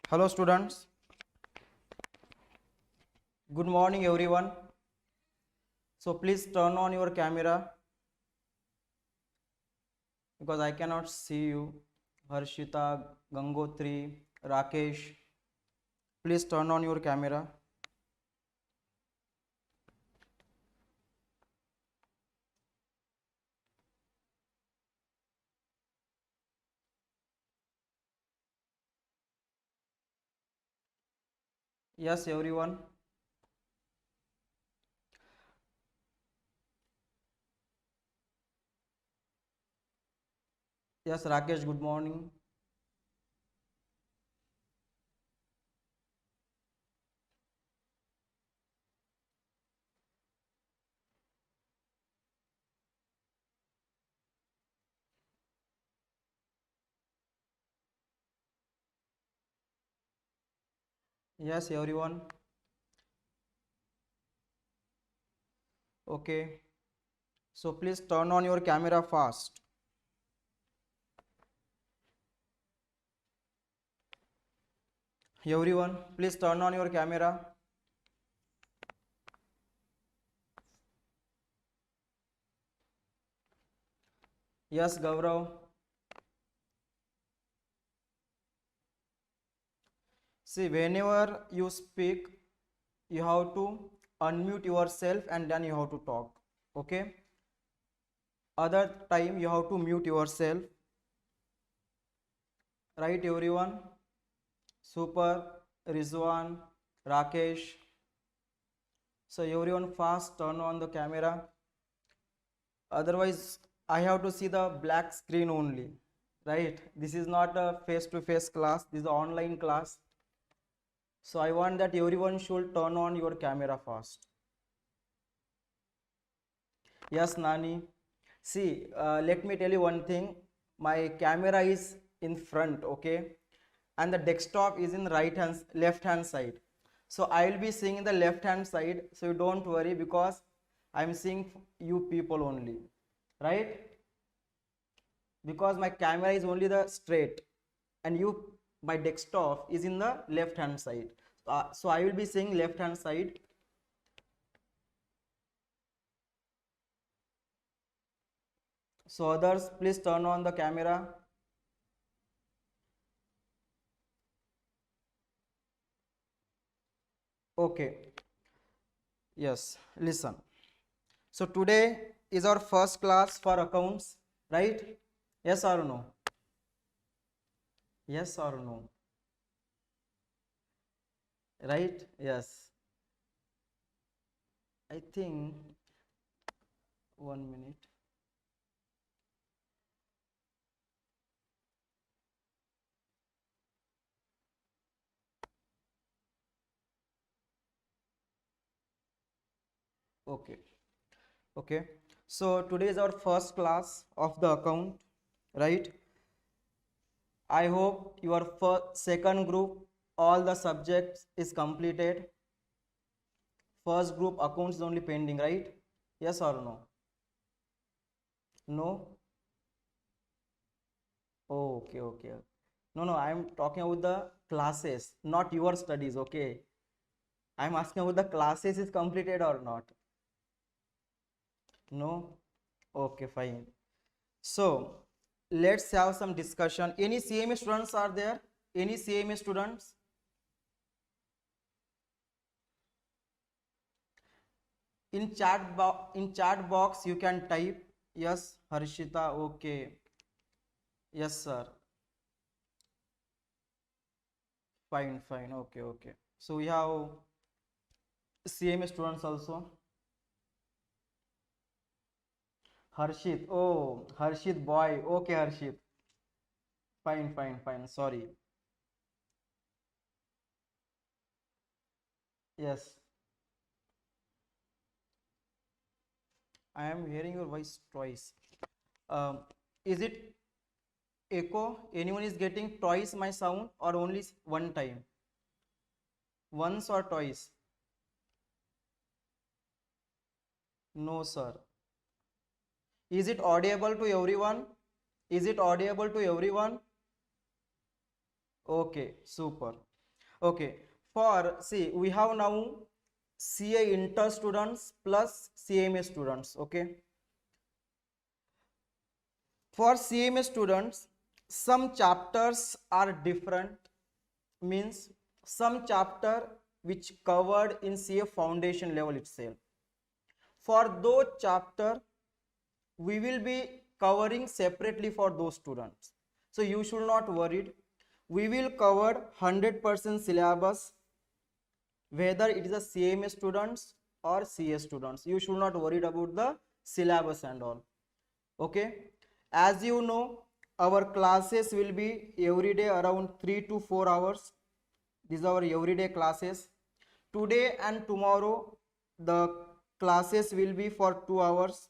Hello students, good morning everyone. So please turn on your camera because I cannot see you. Harshita, Gangotri, Rakesh, please turn on your camera. Yes everyone. Yes Rakesh, good morning. Yes everyone. Okay. So please turn on your camera fast. Everyone, please turn on your camera. Yes Gaurav. See, whenever you speak, you have to unmute yourself and then you have to talk. Okay? Other time you have to mute yourself. Right, everyone? Super, Rizwan, Rakesh. So, everyone fast turn on the camera. Otherwise, I have to see the black screen only. Right? This is not a face to face class, this is an online class. So, I want that everyone should turn on your camera fast. Yes, Nani. See, let me tell you one thing. My camera is in front, okay, and the desktop is in left hand side. So I will be seeing the left hand side. So you don't worry because I'm seeing you people only, right? Because my camera is only the straight, and my desktop is in the left hand side. So I will be seeing left hand side. So others, please turn on the camera. Okay. Yes, listen. So today is our first class for accounts, right? Yes or no? Yes or no? Right? Yes. I think 1 minute. Okay. Okay. So today is our first class of the account, right? I hope your first, second group, all the subjects is completed. First group accounts is only pending, right? Yes or no? No? Oh, okay, okay. No, no, I'm talking about the classes, not your studies, okay? I'm asking about the classes is completed or not. No? Okay, fine. So, let's have some discussion. Any CMA students are there? Any CMA students? In chat box you can type yes, Harshita, okay. Yes, sir. Fine, fine. Okay, okay. So we have CMA students also. Harshit. Oh, Harshit boy. Okay, Harshit. Fine, fine, fine. Sorry. Yes, I am hearing your voice twice. Um, is it echo? Anyone is getting twice my sound or only one time? Once or twice? No, sir. Is it audible to everyone? Is it audible to everyone? Okay, super. Okay, for see we have now CA inter students plus CMA students. Okay, for CMA students, some chapters are different, means some chapter which covered in CA foundation level itself. For those chapter, we will be covering separately for those students. So you should not worried. We will cover 100% syllabus, whether it is a CMA students or CA students. You should not worried about the syllabus and all. Okay, as you know, our classes will be every day around 3 to 4 hours. These are our everyday classes. Today and tomorrow the classes will be for 2 hours.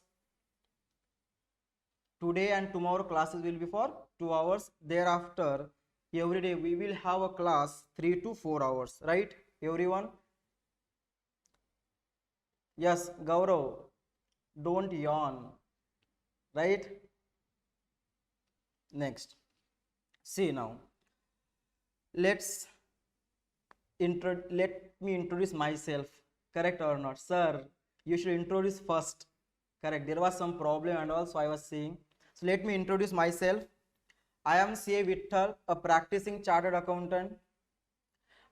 Today and tomorrow classes will be for 2 hours. Thereafter every day we will have a class 3 to 4 hours, right everyone? Yes, Gaurav, don't yawn, right? Next, see now, let's let me introduce myself. Correct or not, sir? You should introduce first. Correct, there was some problem and also I was saying. So let me introduce myself. I am CA Vittal, a practicing chartered accountant.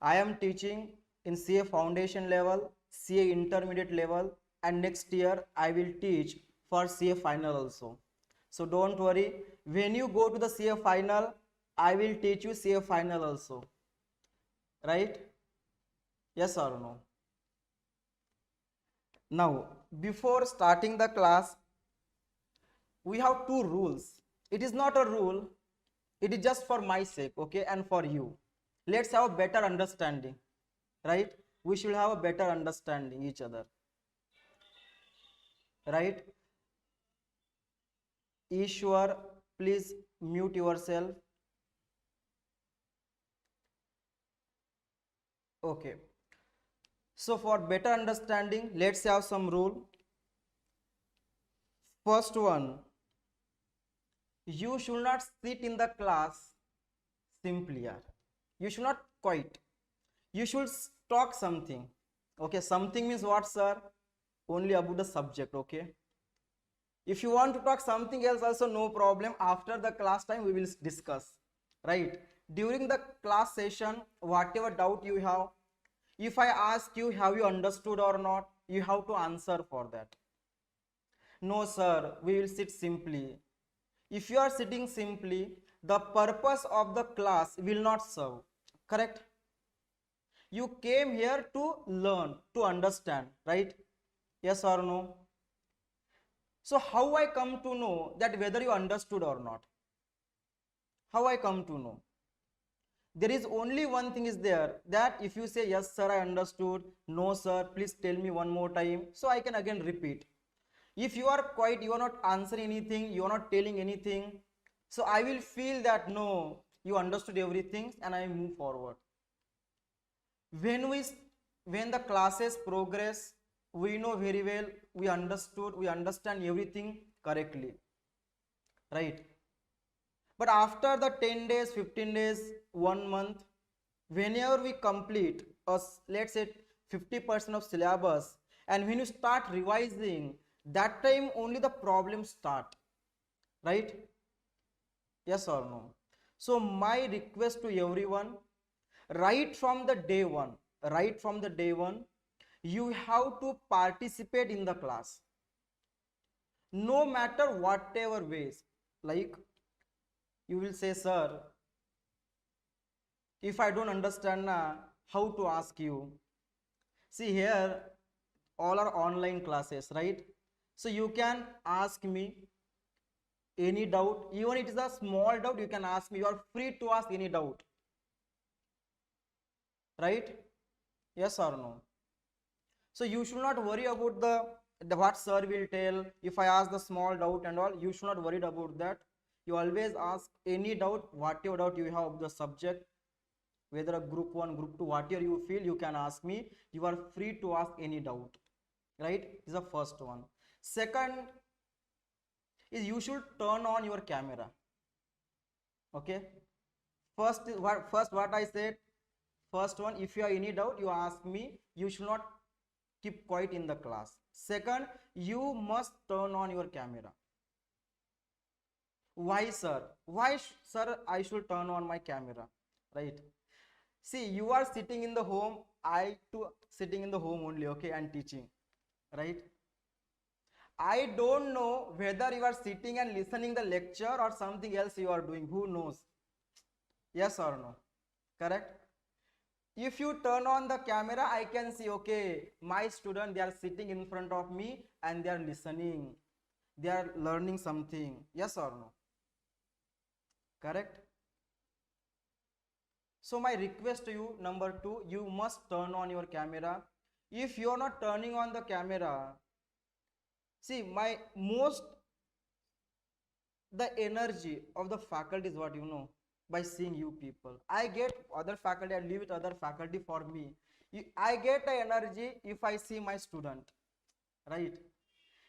I am teaching in CA foundation level, CA intermediate level, and next year I will teach for CA final also. So don't worry, when you go to the CA final, I will teach you CA final also. Right? Yes or no? Now, before starting the class, we have two rules. It is not a rule, it is just for my sake, okay, and for you. Let's have a better understanding, right? We should have a better understanding each other, right? Ishwar, please mute yourself. Okay. So for better understanding, let's have some rule. First one, you should not sit in the class simply. Yeah. You should not quite. You should talk something. Okay, something means what, sir? Only about the subject, okay? If you want to talk something else also, no problem. After the class time, we will discuss, right? During the class session, whatever doubt you have, if I ask you, have you understood or not, you have to answer for that. No, sir, we will sit simply. If you are sitting simply, the purpose of the class will not serve. Correct? You came here to learn, to understand, right? Yes or no? So how I come to know that whether you understood or not? How I come to know? There is only one thing is there, that if you say yes sir I understood, no sir please tell me one more time, so I can again repeat. If you are quiet, you are not answering anything, you are not telling anything, so I will feel that no, you understood everything and I move forward. When the classes progress, we know very well, we understand everything correctly, right? But after the 10 days, 15 days, 1 month, whenever we complete let's say 50% of syllabus, and when you start revising, that time only the problems start, right? Yes or no? So my request to everyone, right from the day one, right from the day one, you have to participate in the class, no matter whatever ways. Like, you will say sir, if I don't understand how to ask you. See here, all are online classes, right? So you can ask me any doubt, even it is a small doubt, you can ask me, you are free to ask any doubt, right? Yes or no? So you should not worry about the what sir will tell. If I ask the small doubt and all, you should not worry about that. You always ask any doubt, whatever doubt you have of the subject, whether a group 1, group 2, whatever you feel, you can ask me. You are free to ask any doubt, right? This is the first one. Second is, you should turn on your camera. Okay, first what I said, First one, if you have any doubt, you ask me. You should not keep quiet in the class. Second, you must turn on your camera. Why, sir? Why, sir, I should turn on my camera? Right? See, you are sitting in the home. I too sitting in the home only, okay, and teaching. Right? I don't know whether you are sitting and listening the lecture or something else you are doing. Who knows? Yes or no? Correct? If you turn on the camera, I can see, okay, my student, they are sitting in front of me and they are listening. They are learning something. Yes or no? Correct? So my request to you, number two, you must turn on your camera. If you are not turning on the camera, see, my most the energy of the faculty is what you know by seeing you people. I get other faculty, I leave it other faculty for me. I get the energy if I see my student, right?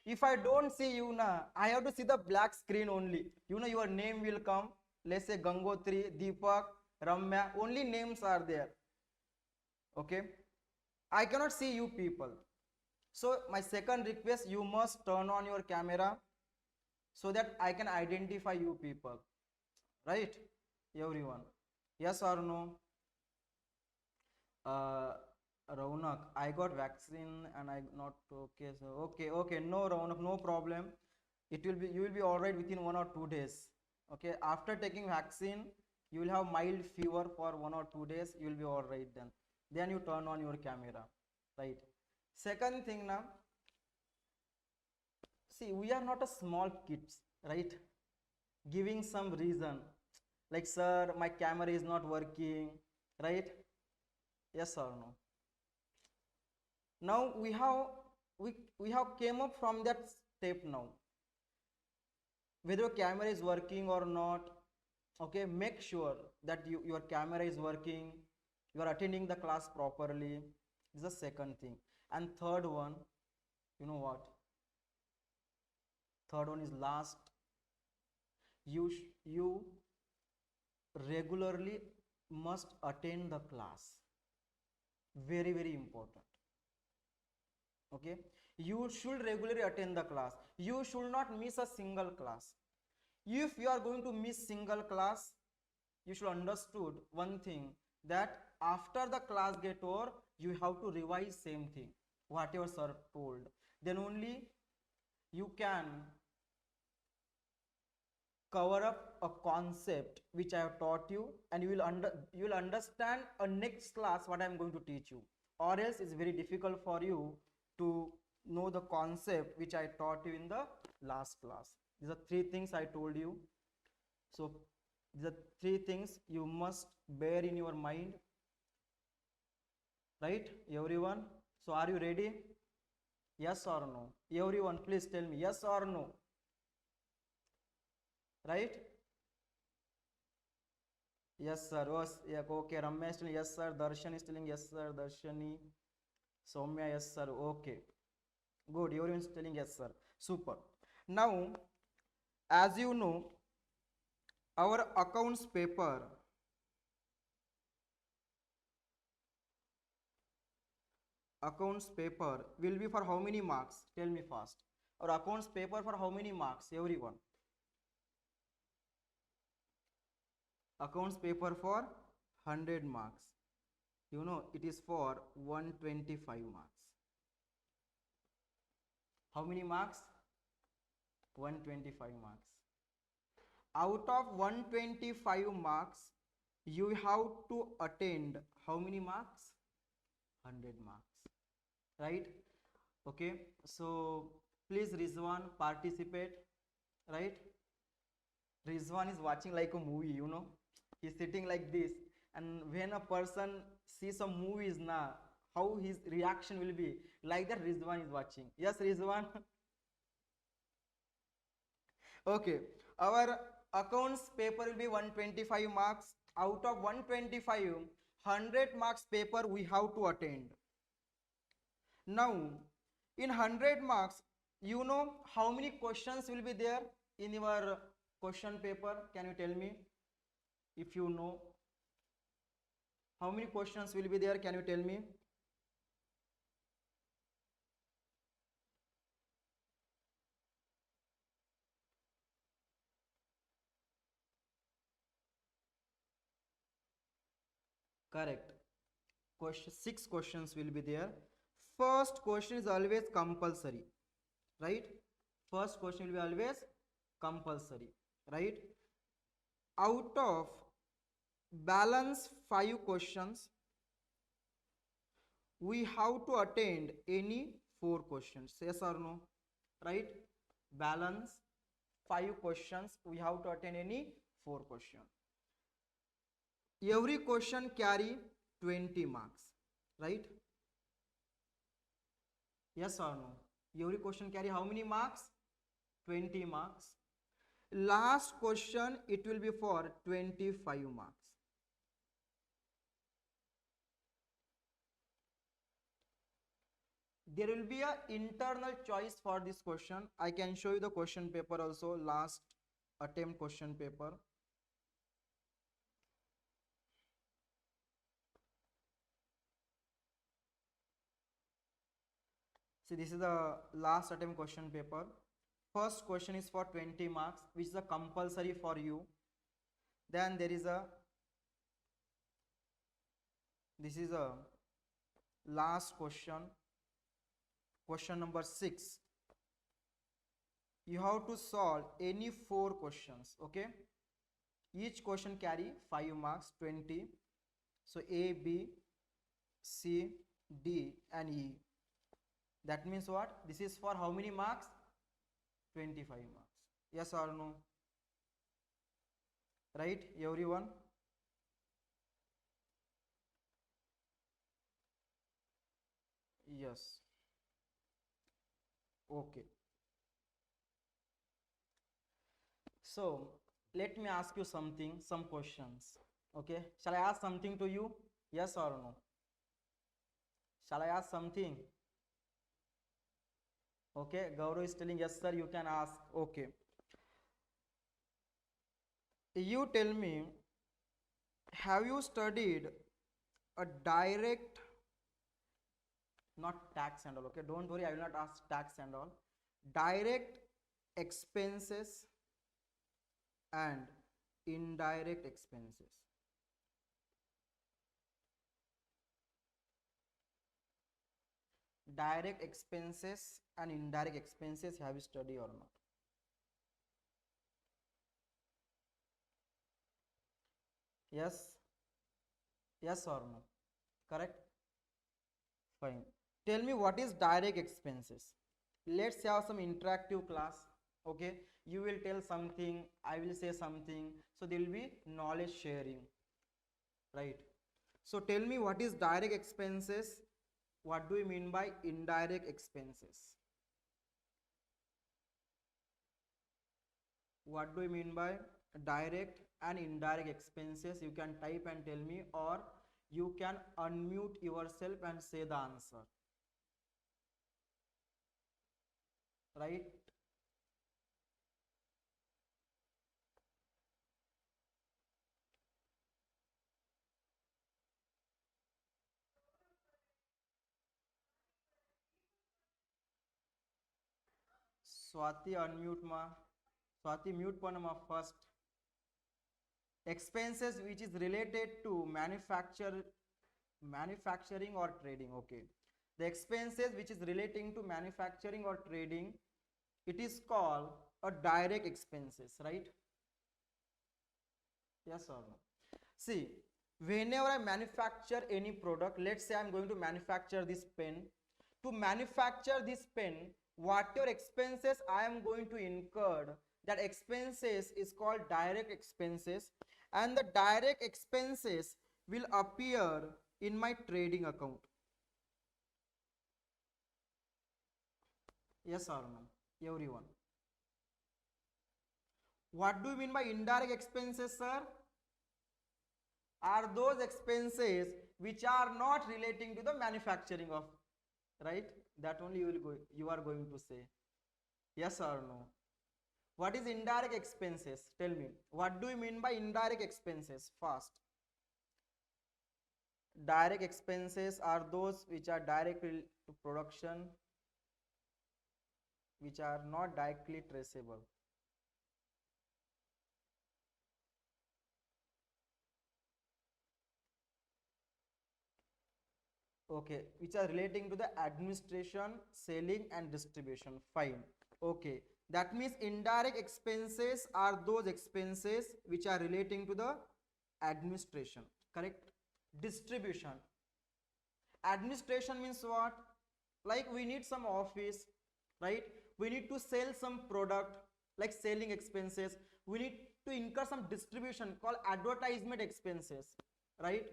If I don't see you now, I have to see the black screen only. You know, your name will come. Let's say Gangotri, Deepak, Ramya, only names are there. Okay, I cannot see you people. So my second request, you must turn on your camera so that I can identify you people, right? Everyone, yes or no? uh Raunak, I got vaccine and I not okay. So okay, no Raunak, no problem. It will be, you will be all right within 1 or 2 days. Okay, after taking vaccine, you will have mild fever for 1 or 2 days. You will be all right then. Then you turn on your camera, right? Second thing now, see, we are not a small kids, right? Giving some reason like, sir, my camera is not working, right? Yes or no? Now we have came up from that step now. Whether your camera is working or not, okay, make sure that your camera is working, you are attending the class properly. This is the second thing. And third one, you know what? Third one is last. You regularly must attend the class. Very, very important. Okay, you should regularly attend the class. You should not miss a single class. If you are going to miss single class, you should understood one thing, that after the class get over, you have to revise same thing whatever sir told. Then only you can cover up a concept which I have taught you, and you will understand a next class what I am going to teach you. Or else it's very difficult for you to know the concept which I taught you in the last class. These are three things I told you. So these are three things you must bear in your mind, right, everyone? So are you ready? Yes or no? Everyone, please tell me yes or no, right? Yes, sir. Was, yeah, okay. Ramya is telling yes, sir. Darshan is telling yes, sir. Darshani. Soumya, yes, sir. Okay. Good. Everyone is telling yes, sir. Super. Now, as you know, our accounts paper will be for how many marks? Tell me fast. Our accounts paper for how many marks? Everyone. Accounts paper for 100 marks. You know, it is for 125 marks. How many marks? 125 marks. Out of 125 marks, you have to attend how many marks? 100 marks, right? Okay, so please Rizwan participate, right? Rizwan is watching like a movie, you know, he's sitting like this, and when a person sees some movies now, how his reaction will be like that. Rizwan is watching. Yes, Rizwan. Okay, our accounts paper will be 125 marks. Out of 125, 100 marks paper we have to attend. Now, in 100 marks, you know how many questions will be there in your question paper? Can you tell me if you know? How many questions will be there? Can you tell me? Correct. Question, 6 questions will be there. First question is always compulsory, right? First question will be always compulsory, right? Out of balance 5 questions, we have to attend any 4 questions. Yes or no? Right? Balance 5 questions, we have to attend any 4 questions. Every question carry 20 marks, right? Yes or no? Every question carry how many marks? 20 marks. Last question, it will be for 25 marks. There will be a internal choice for this question. I can show you the question paper also, last attempt question paper. See, this is the last attempt question paper. First question is for 20 marks, which is a compulsory for you. Then there is a, this is a last question, question number 6. You have to solve any 4 questions, okay? Each question carry 5 marks, 20. So A, B, C, D and E. That means what? This is for how many marks? 25 marks. Yes or no? Right, everyone? Yes. Okay. So let me ask you something, some questions. Okay. Shall I ask something to you? Yes or no? Shall I ask something? Okay. Gaurav is telling yes, sir. You can ask. Okay. You tell me, have you studied a direct, not tax and all, okay? Don't worry, I will not ask tax and all. Direct expenses and indirect expenses. Direct expenses and indirect expenses, have you studied or not? Yes? Yes or no? Correct? Fine. Tell me what is direct expenses. Let's have some interactive class. Okay, you will tell something, I will say something, so there will be knowledge sharing, right? So tell me what is direct expenses, what do you mean by indirect expenses? What do you mean by direct and indirect expenses? You can type and tell me, or you can unmute yourself and say the answer, right? Swati, unmute ma. Swati, mute panama first. Expenses which is related to manufacturing or trading. Okay, the expenses which is relating to manufacturing or trading, it is called a direct expenses, right? Yes or no? See, whenever I manufacture any product, let's say I'm going to manufacture this pen. To manufacture this pen, whatever expenses I am going to incur, that expenses is called direct expenses, and the direct expenses will appear in my trading account. Yes or no, everyone? What do you mean by indirect expenses, sir? Are those expenses which are not relating to the manufacturing of, right? That only you are going to say. Yes or no? What is indirect expenses? Tell me, what do you mean by indirect expenses? Fast. Direct expenses are those which are directly to production, which are not directly traceable. Okay, which are relating to the administration, selling and distribution. Fine. Okay, that means indirect expenses are those expenses which are relating to the administration. Correct? Distribution. Administration means what? Like we need some office, right? We need to sell some product, like selling expenses. We need to incur some distribution called advertisement expenses, right?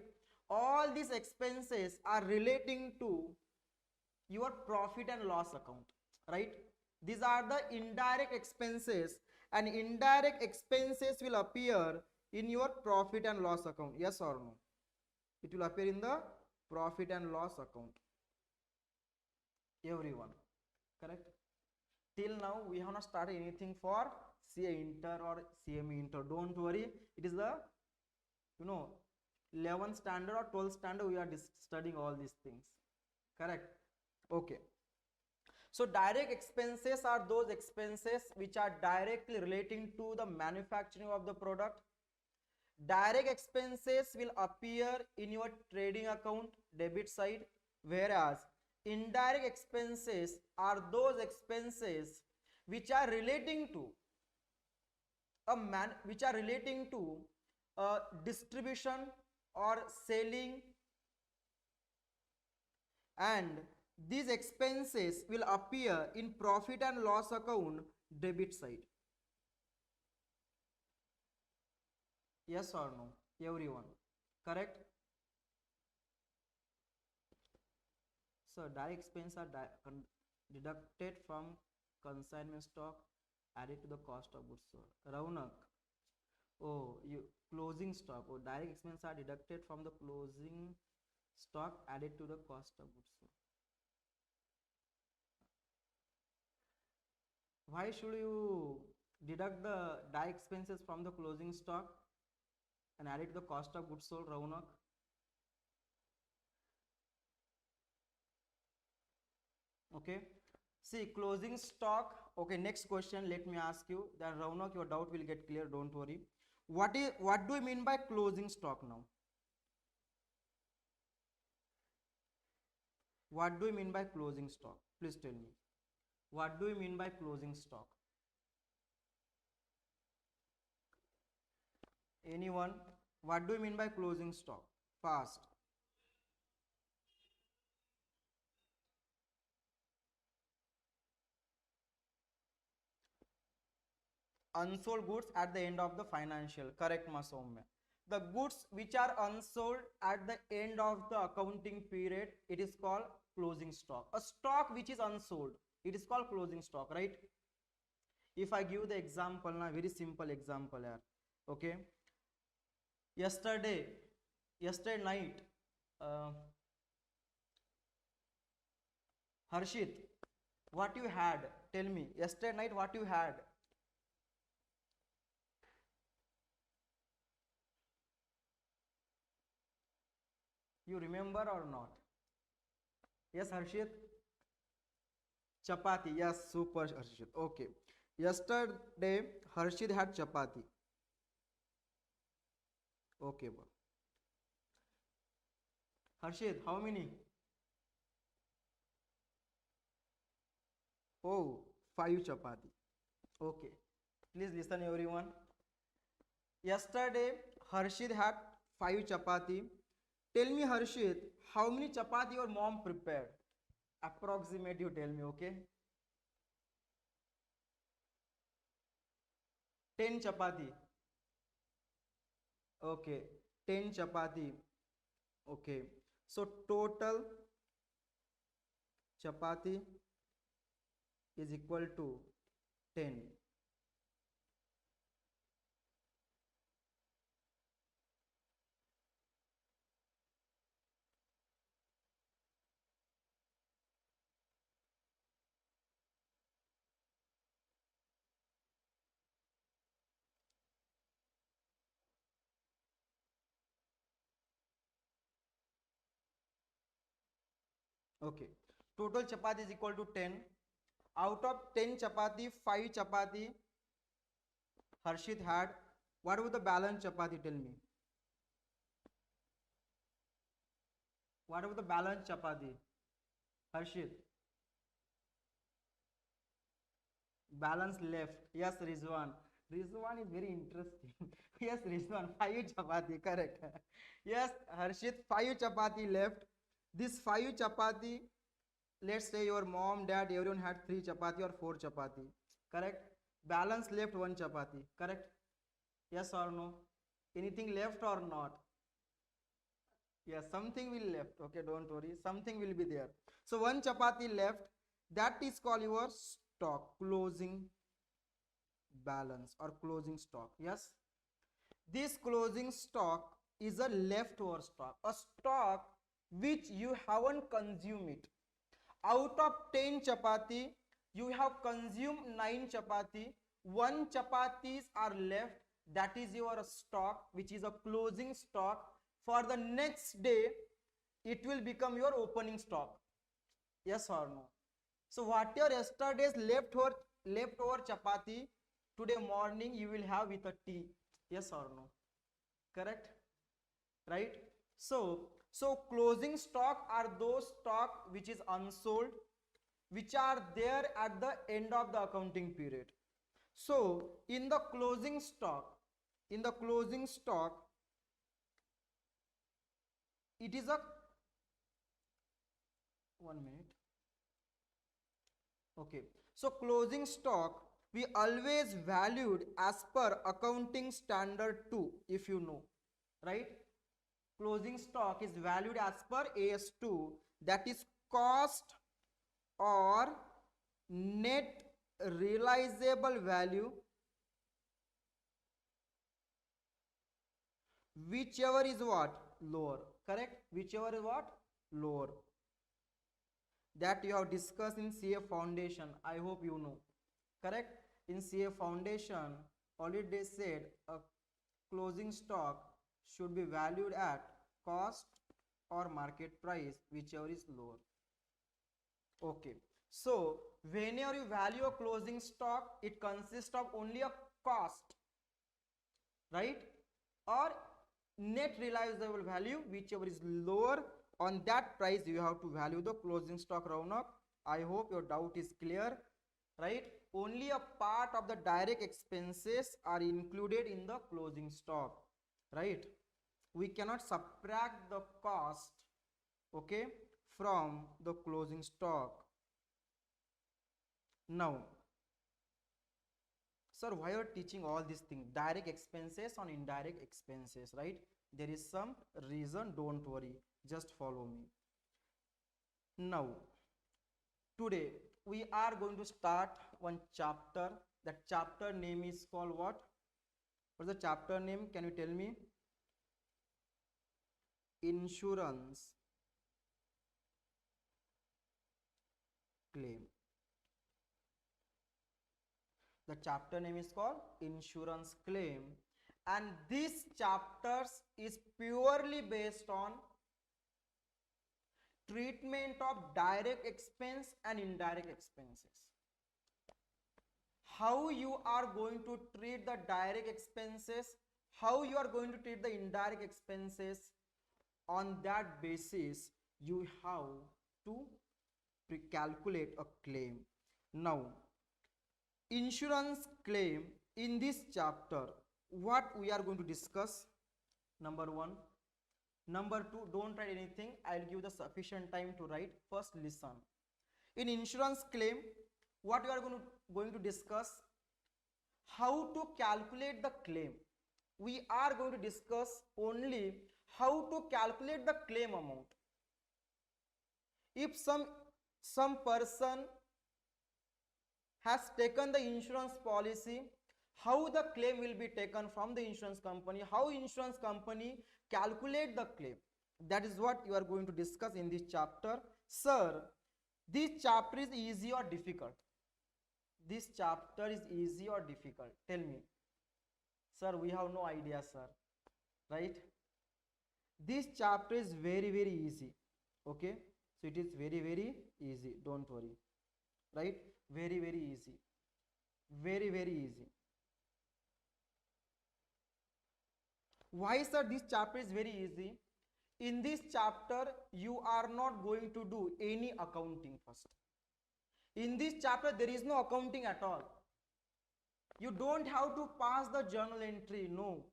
All these expenses are relating to your profit and loss account, right? These are the indirect expenses, and indirect expenses will appear in your profit and loss account. Yes or no? It will appear in the profit and loss account. Everyone, correct? Till now we have not started anything for CA Inter or CME Inter. Don't worry, it is the, you know, 11th standard or 12th standard we are studying all these things, correct? Okay, so direct expenses are those expenses which are directly relating to the manufacturing of the product. Direct expenses will appear in your trading account debit side, whereas indirect expenses are those expenses which are relating to distribution or selling, and these expenses will appear in profit and loss account debit side. Yes or no, everyone? Correct? So direct expense are deducted from consignment stock, added to the cost of goods sold. Raunak, oh, you closing stock. Oh, direct expense are deducted from the closing stock, added to the cost of goods sold. Why should you deduct the direct expenses from the closing stock and add it to the cost of goods sold, Raunak? Okay, see closing stock. Okay, next question, let me ask you, then Raunak, your doubt will get clear, don't worry. What do you mean by closing stock now? What do you mean by closing stock? Please tell me. What do you mean by closing stock? Anyone? What do you mean by closing stock? Fast. Unsold goods at the end of the financial. Correct, Masoumya. The goods which are unsold at the end of the accounting period, it is called closing stock. A stock which is unsold, it is called closing stock, right? If I give the example now, very simple example here. Okay. Yesterday night, uh, Harshit, what you had? Tell me. Yesterday night, what you had? You remember or not? Yes, Harshit? Chapati. Yes, super Harshit. Okay. Yesterday, Harshit had chapati. Okay, bro. Harshit, how many? Oh, five chapati. Okay. Please listen, everyone. Yesterday, Harshit had five chapati. Tell me, Harshit, how many chapati your mom prepared? Approximate, you tell me, okay? 10 chapati. Okay, 10 chapati. Okay, so total chapati is equal to 10. Okay, total chapati is equal to 10. Out of 10 chapati, 5 chapati Harshit had. What was the balance chapati? Tell me. What was the balance chapati? Harshit. Balance left. Yes, Rizwan. Rizwan is very interesting. Yes, Rizwan. 5 chapati. Correct. Yes, Harshit. 5 chapati left. This 5 chapati, let's say your mom, dad, everyone had 3 chapati or 4 chapati. Correct. Balance left 1 chapati. Correct. Yes or no? Anything left or not? Yes, something will left. Okay, don't worry. Something will be there. So 1 chapati left. That is called your stock, closing balance or closing stock. Yes, this closing stock is a leftover stock, a stock which you haven't consumed it. Out of 10 chapati, you have consumed 9 chapati, 1 chapatis are left. That is your stock, which is a closing stock. For the next day, it will become your opening stock. Yes or no? So what your yesterday's leftover chapati, today morning you will have with a tea. Yes or no? Correct? Right? So closing stock are those stock which is unsold, which are there at the end of the accounting period. So in the closing stock, it is a 1 minute. Okay, so closing stock we always valued as per accounting standard 2, if you know, right? Closing stock is valued as per AS2, that is cost or net realizable value, whichever is what? Lower, correct? Whichever is what? Lower. That you have discussed in CA foundation. I hope you know. Correct? In CA foundation, already they said a closing stock should be valued at cost or market price, whichever is lower. Okay. So whenever you value a closing stock, it consists of only a cost, right? Or net realizable value, whichever is lower. On that price you have to value the closing stock. Raunak, I hope your doubt is clear, right? Only a part of the direct expenses are included in the closing stock, right? We cannot subtract the cost, okay, from the closing stock. Now, sir, why are teaching all these things? Direct expenses on indirect expenses, right? There is some reason, don't worry, just follow me. Now, today we are going to start one chapter. That chapter name is called what? What's the chapter name? Can you tell me? Insurance claim. The chapter name is called insurance claim, and this chapters is purely based on treatment of direct expense and indirect expenses. How you are going to treat the direct expenses, how you are going to treat the indirect expenses, on that basis you have to calculate a claim. Now, insurance claim, in this chapter what we are going to discuss: number 1, number 2, don't write anything, I'll give the sufficient time to write. First listen. In insurance claim, what we are going to discuss: how to calculate the claim. We are going to discuss only how to calculate the claim amount. If some person has taken the insurance policy, how the claim will be taken from the insurance company, how insurance company calculate the claim, that is what you are going to discuss in this chapter. Sir, this chapter is easy or difficult? This chapter is easy or difficult? Tell me. Sir, we have no idea, sir, right? This chapter is very easy. Okay, So it is very, very easy, don't worry, right? Very, very easy, very, very easy. Why, sir, this chapter is very easy? In this chapter you are not going to do any accounting first. In this chapter there is no accounting at all. You don't have to pass the journal entry, no.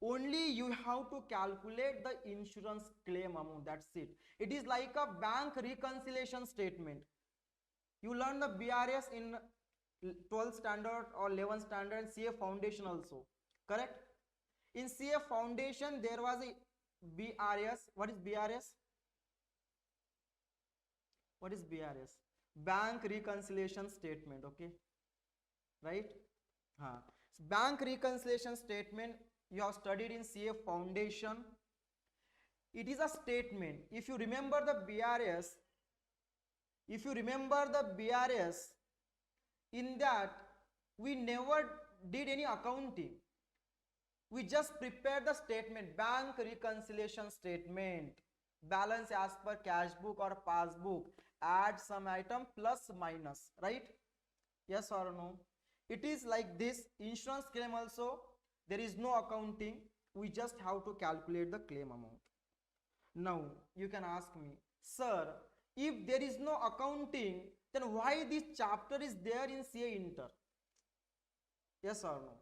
Only you have to calculate the insurance claim amount, that's it. It is like a bank reconciliation statement. You learn the BRS in 12th standard or 11th standard, CA foundation also, correct? In CA foundation there was a BRS. What is BRS? What is BRS? Bank reconciliation statement, okay, right? Bank reconciliation statement you have studied in CA foundation. It is a statement. If you remember the BRS, in that we never did any accounting. We just prepared the statement, bank reconciliation statement, balance as per cash book or passbook, add some item plus minus, right? Yes or no? It is like this. Insurance claim also, there is no accounting. We just have to calculate the claim amount. Now you can ask me, sir, if there is no accounting, then why this chapter is there in CA Inter? Yes or no?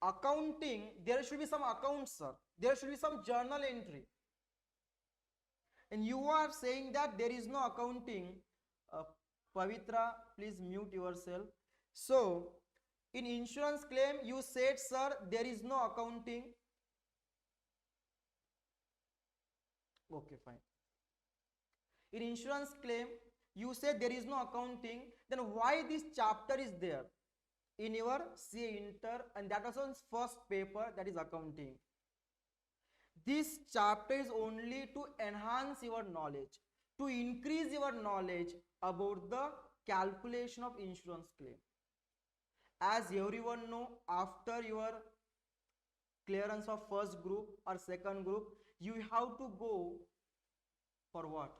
Accounting, there should be some accounts, sir. There should be some journal entry. And you are saying that there is no accounting. Pavitra, please mute yourself. So, in insurance claim, you said, sir, there is no accounting. Okay, fine. In insurance claim, you said there is no accounting. Then why this chapter is there in your CA Inter, and that was on first paper, that is accounting. This chapter is only to enhance your knowledge, to increase your knowledge about the calculation of insurance claim. As everyone know, after your clearance of first group or second group, you have to go for what?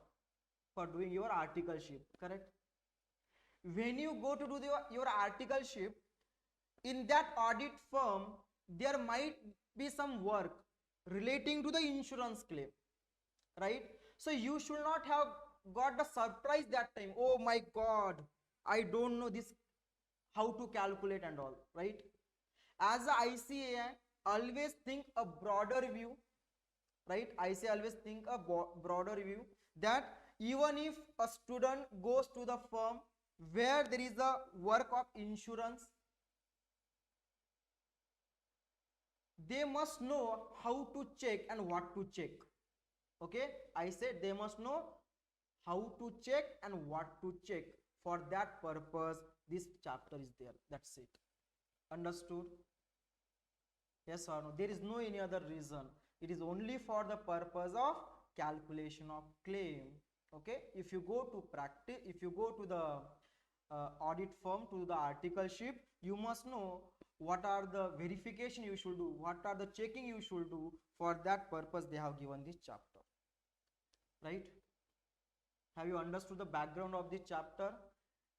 For doing your articleship, correct? When you go to do your articleship, in that audit firm, there might be some work relating to the insurance claim, right? So you should not have got the surprise that time. Oh my God, I don't know this, how to calculate and all, right? As a ICAI, always think a broader view, right? I say always think a broader view, that even if a student goes to the firm where there is a work of insurance, they must know how to check and what to check. Okay, I said they must know how to check and what to check. For that purpose, this chapter is there. That's it. Understood? Yes or no? There is no any other reason. It is only for the purpose of calculation of claim. Okay, if you go to practice, if you go to the audit firm, to the articleship, you must know what are the verification you should do, what are the checking you should do. For that purpose they have given this chapter, right? Have you understood the background of this chapter?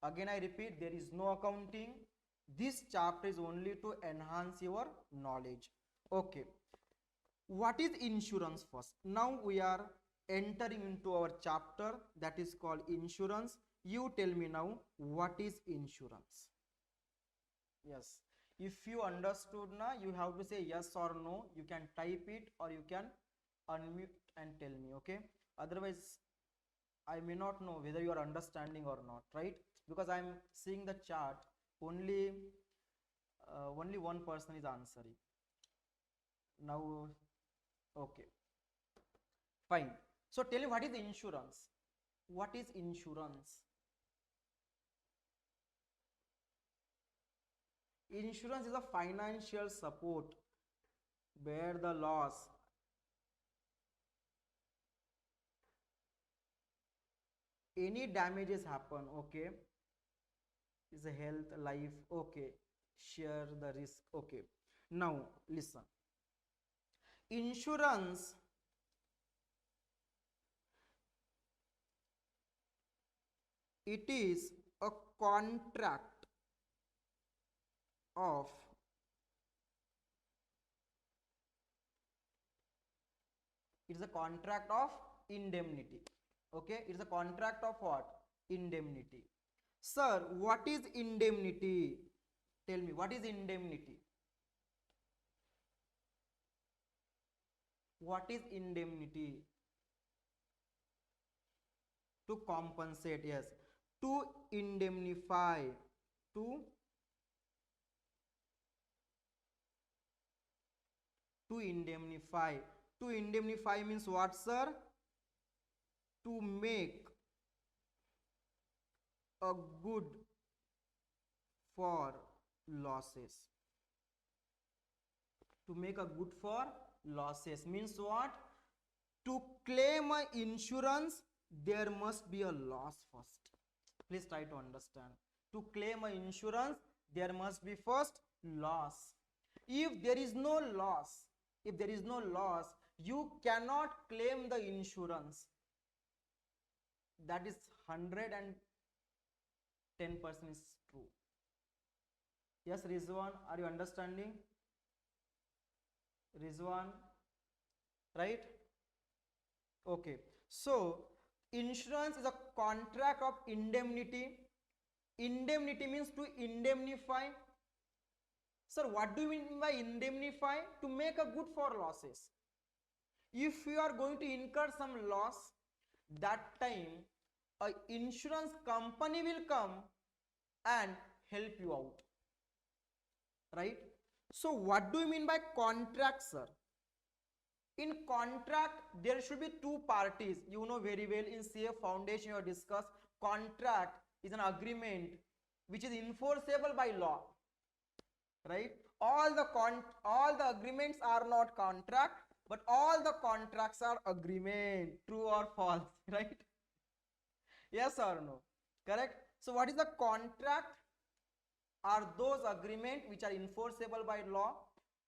Again I repeat, there is no accounting. This chapter is only to enhance your knowledge. Okay, what is insurance first? Now we are entering into our chapter that is called insurance. You tell me now, what is insurance? Yes, if you understood now, you have to say yes or no. You can type it or you can unmute and tell me, okay? Otherwise I may not know whether you are understanding or not, right? Because I am seeing the chart, only one person is answering now. Okay, fine. So tell me, what is insurance? What is insurance? Insurance is a financial support where the loss any damages happen, okay, is a health, life, okay, share the risk, okay. Now listen, insurance It is a contract of indemnity. Okay, it's a contract of what? Indemnity. Sir, what is indemnity? Tell me, what is indemnity? What is indemnity? To compensate, yes. To indemnify. To indemnify. To indemnify means what, sir? To make a good for losses. To make a good for losses means what? To claim a insurance, there must be a loss first. Please try to understand. To claim a insurance, there must be first loss. If there is no loss, you cannot claim the insurance. That is 110% is true. Yes, Rizwan, are you understanding? Rizwan, right? Okay, so insurance is a contract of indemnity. Indemnity means to indemnify. Sir, what do you mean by indemnify? To make a good for losses. If you are going to incur some loss, that time a insurance company will come and help you out, right? So what do you mean by contract, sir? In contract, there should be two parties. You know very well, in CA Foundation you have discussed, contract is an agreement which is enforceable by law, right? All the agreements are not contract, but all the contracts are agreement. True or false? Right? Yes or no? Correct. So what is the contract? Are those agreements which are enforceable by law,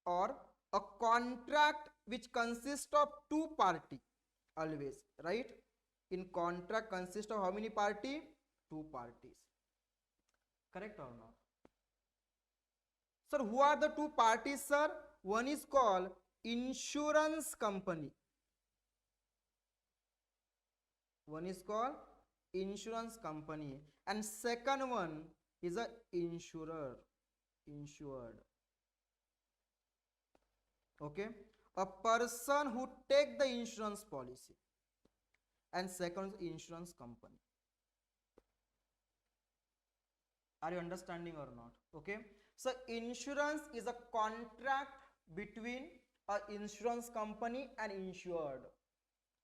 or a contract which consists of two party, always, right? In contract consists of how many party? Two parties. Correct or not? Sir, who are the two parties, sir? One is called insurance company. One is called insurance company, and second one is a insurer, insured. Okay, a person who take the insurance policy, and second is insurance company. Are you understanding or not? Okay, so insurance is a contract between a insurance company and insured.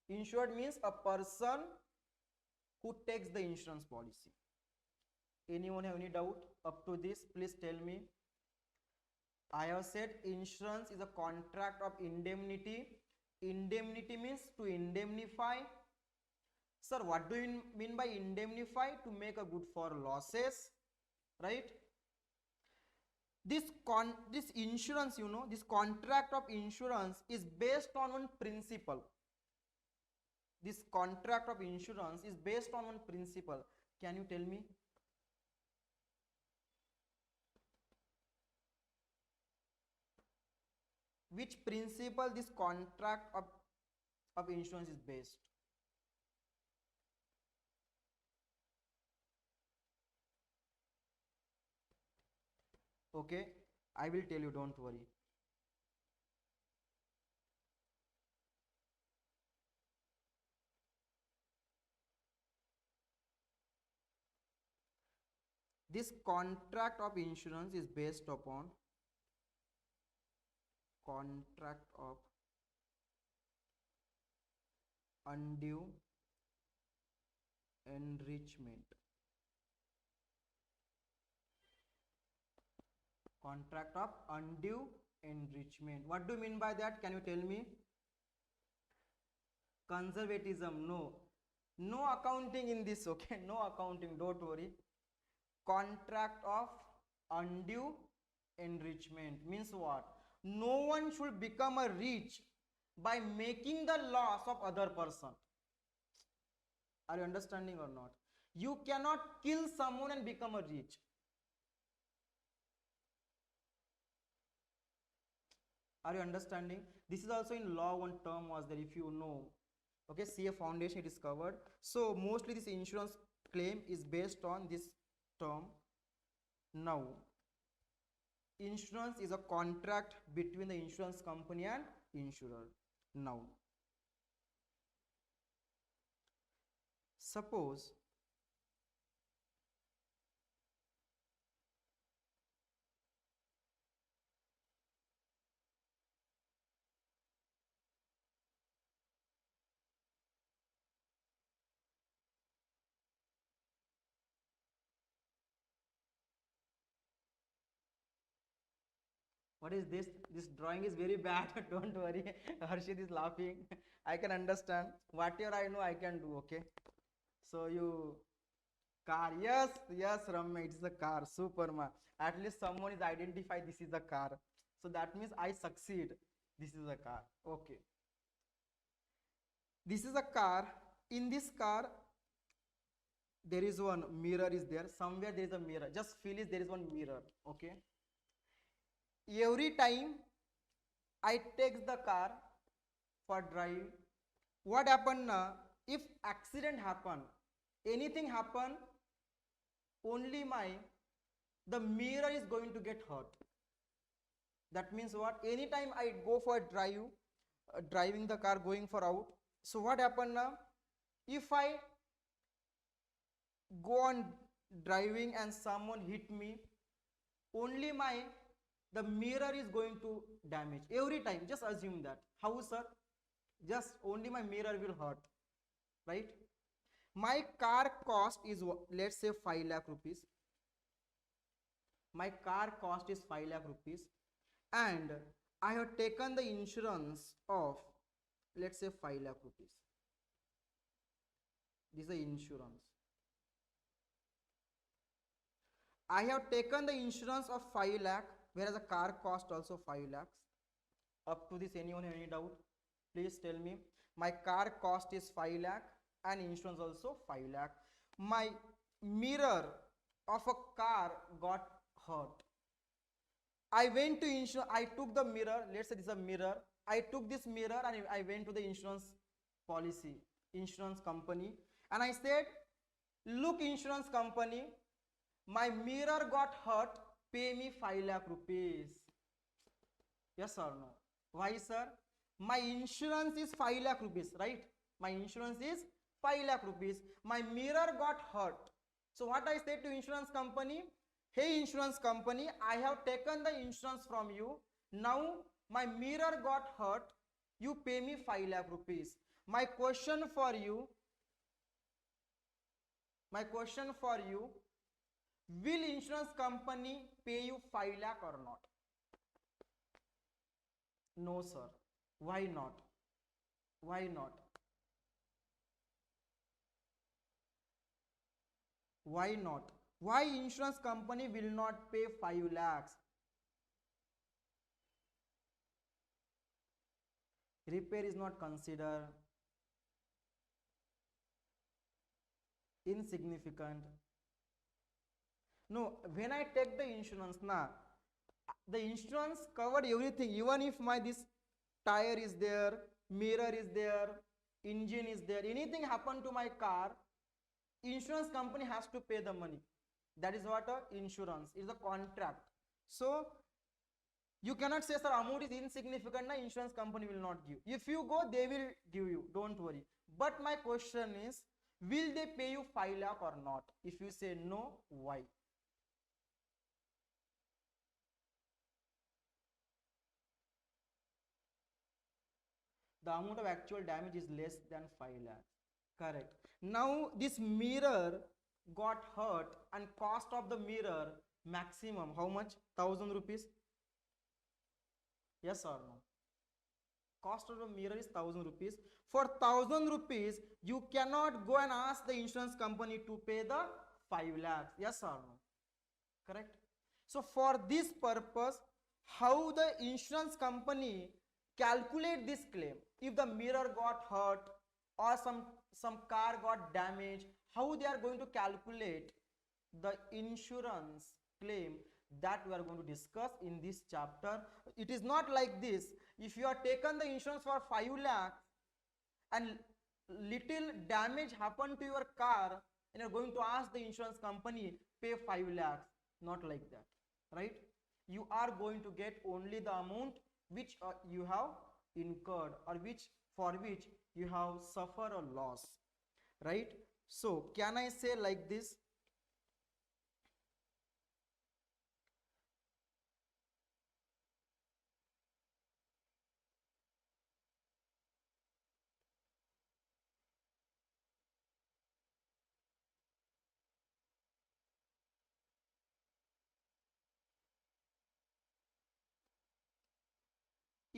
Insured means a person who takes the insurance policy. Anyone have any doubt up to this? Please tell me. I have said insurance is a contract of indemnity. Indemnity means to indemnify. Sir, what do you mean by indemnify? To make a good for losses, right? This insurance, you know, this contract of insurance is based on one principle. This contract of insurance is based on one principle. Can you tell me? Which principle this contract of insurance is based? Okay, I will tell you, don't worry. This contract of insurance is based upon contract of undue enrichment. Contract of undue enrichment. What do you mean by that? Can you tell me? Conservatism, no. No accounting in this, okay? No accounting, don't worry. Contract of undue enrichment means what? No one should become a rich by making the loss of other person. Are you understanding or not? You cannot kill someone and become a rich. Are you understanding? This is also in law one term was there, if you know. Okay, CA foundation it is covered. So mostly this insurance claim is based on this term. Now insurance is a contract between the insurance company and insurer. Now suppose what is this? This drawing is very bad. Don't worry. Harshit is laughing. I can understand. Whatever I know, I can do. Okay. So you car. Yes, yes, Ramya. It's a car. Super, ma. At least someone is identified. This is a car. So that means I succeed. This is a car. Okay. This is a car. In this car, there is one mirror is there. Somewhere there is a mirror. Just feel it. There is one mirror. Okay. Every time I take the car for drive, what happen now? If accident happen, anything happen, only the mirror is going to get hurt. That means what? Anytime I go for drive, driving the car going for out. So what happen now? If I go on driving and someone hit me, only the mirror is going to damage every time. Just assume that. How, sir? Just only my mirror will hurt, right? My car cost is, let's say, 5 lakh rupees. My car cost is 5 lakh rupees, and I have taken the insurance of, let's say, 5 lakh rupees. This is the insurance. I have taken the insurance of 5 lakh, whereas the car cost also 5 lakhs. Up to this, anyone have any doubt? Please tell me. My car cost is 5 lakh and insurance also 5 lakh. My mirror of a car got hurt. I went to insurance, I took the mirror, let's say this is a mirror. I took this mirror and I went to the insurance policy, insurance company, and I said, look, insurance company, my mirror got hurt, pay me 5 lakh rupees. Yes or no? Why, sir? My insurance is 5 lakh rupees, right? My insurance is 5 lakh rupees. My mirror got hurt. So what I said to insurance company, hey insurance company, I have taken the insurance from you. Now my mirror got hurt. You pay me 5 lakh rupees. My question for you, will insurance company pay you 5 lakh or not? No, sir. Why not? Why not? Why not? Why insurance company will not pay 5 lakhs? Repair is not considered insignificant. No, when I take the insurance, the insurance covered everything. Even if this tire is there, mirror is there, engine is there, anything happened to my car, insurance company has to pay the money. That is what insurance is, a contract. So you cannot say, sir, amount is insignificant, insurance company will not give. If you go, they will give you, don't worry. But my question is, will they pay you 5 lakh or not? If you say no, why? The amount of actual damage is less than 5 lakhs. Correct. Now this mirror got hurt and cost of the mirror maximum how much? 1000 rupees. Yes or no? Cost of the mirror is 1000 rupees. For 1000 rupees, you cannot go and ask the insurance company to pay the 5 lakhs. Yes or no? Correct. So for this purpose, how the insurance company calculate this claim? If the mirror got hurt or some car got damaged, how they are going to calculate the insurance claim, that we are going to discuss in this chapter. It is not like this. If you are taken the insurance for 5 lakh and little damage happened to your car, and you're going to ask the insurance company pay 5 lakhs, not like that, right? You are going to get only the amount which you have incurred, or which for which you have suffered a loss, right? So can I say like this?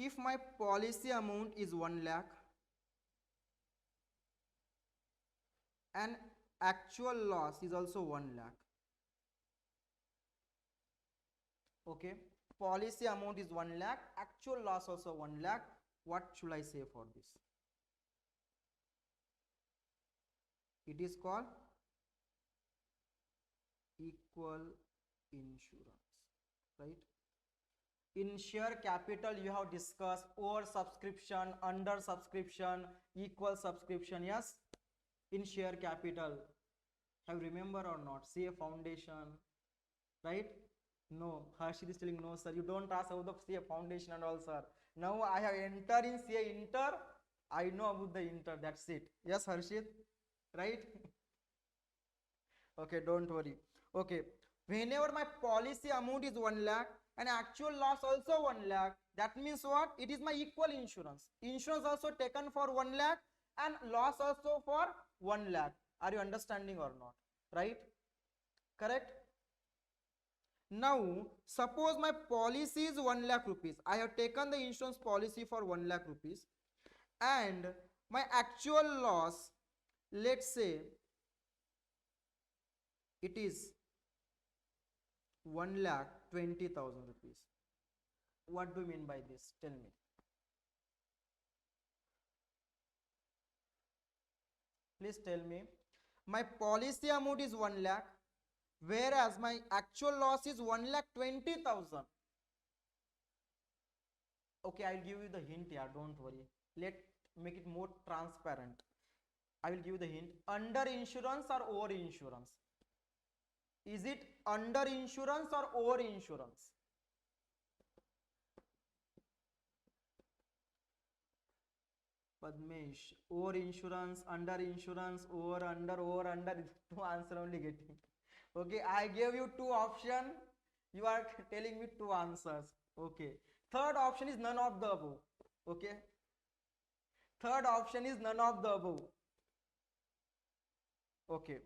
If my policy amount is 1 lakh and actual loss is also 1 lakh, okay, policy amount is 1 lakh, actual loss also 1 lakh, what should I say for this? It is called equal insurance, right? In share capital you have discussed over subscription, under subscription, equal subscription. Yes, in share capital, have you remember or not? CA foundation, right? No, Harshit is telling no sir, you don't ask about the CA foundation and all sir. Now I have entered in CA inter, I know about the inter, that's it. Yes Harshit, right? Okay, don't worry. Okay, whenever my policy amount is 1 lakh and actual loss also 1 lakh, that means what? It is my equal insurance. Insurance also taken for 1 lakh and loss also for 1 lakh. Are you understanding or not? Right? Correct? Now, suppose my policy is 1 lakh rupees. I have taken the insurance policy for 1 lakh rupees and my actual loss, let's say it is 1,20,000 rupees. What do you mean by this? Tell me. Please tell me. My policy amount is 1 lakh, whereas my actual loss is 1,20,000. Okay, I'll give you the hint here. Don't worry. Let make it more transparent. I will give you the hint. Under insurance or over insurance? Is it under insurance or over insurance? Padmesh, over insurance, under insurance, over, under, two answer only getting. Okay, I gave you two options. You are telling me two answers. Okay. Third option is none of the above. Okay. Third option is none of the above. Okay.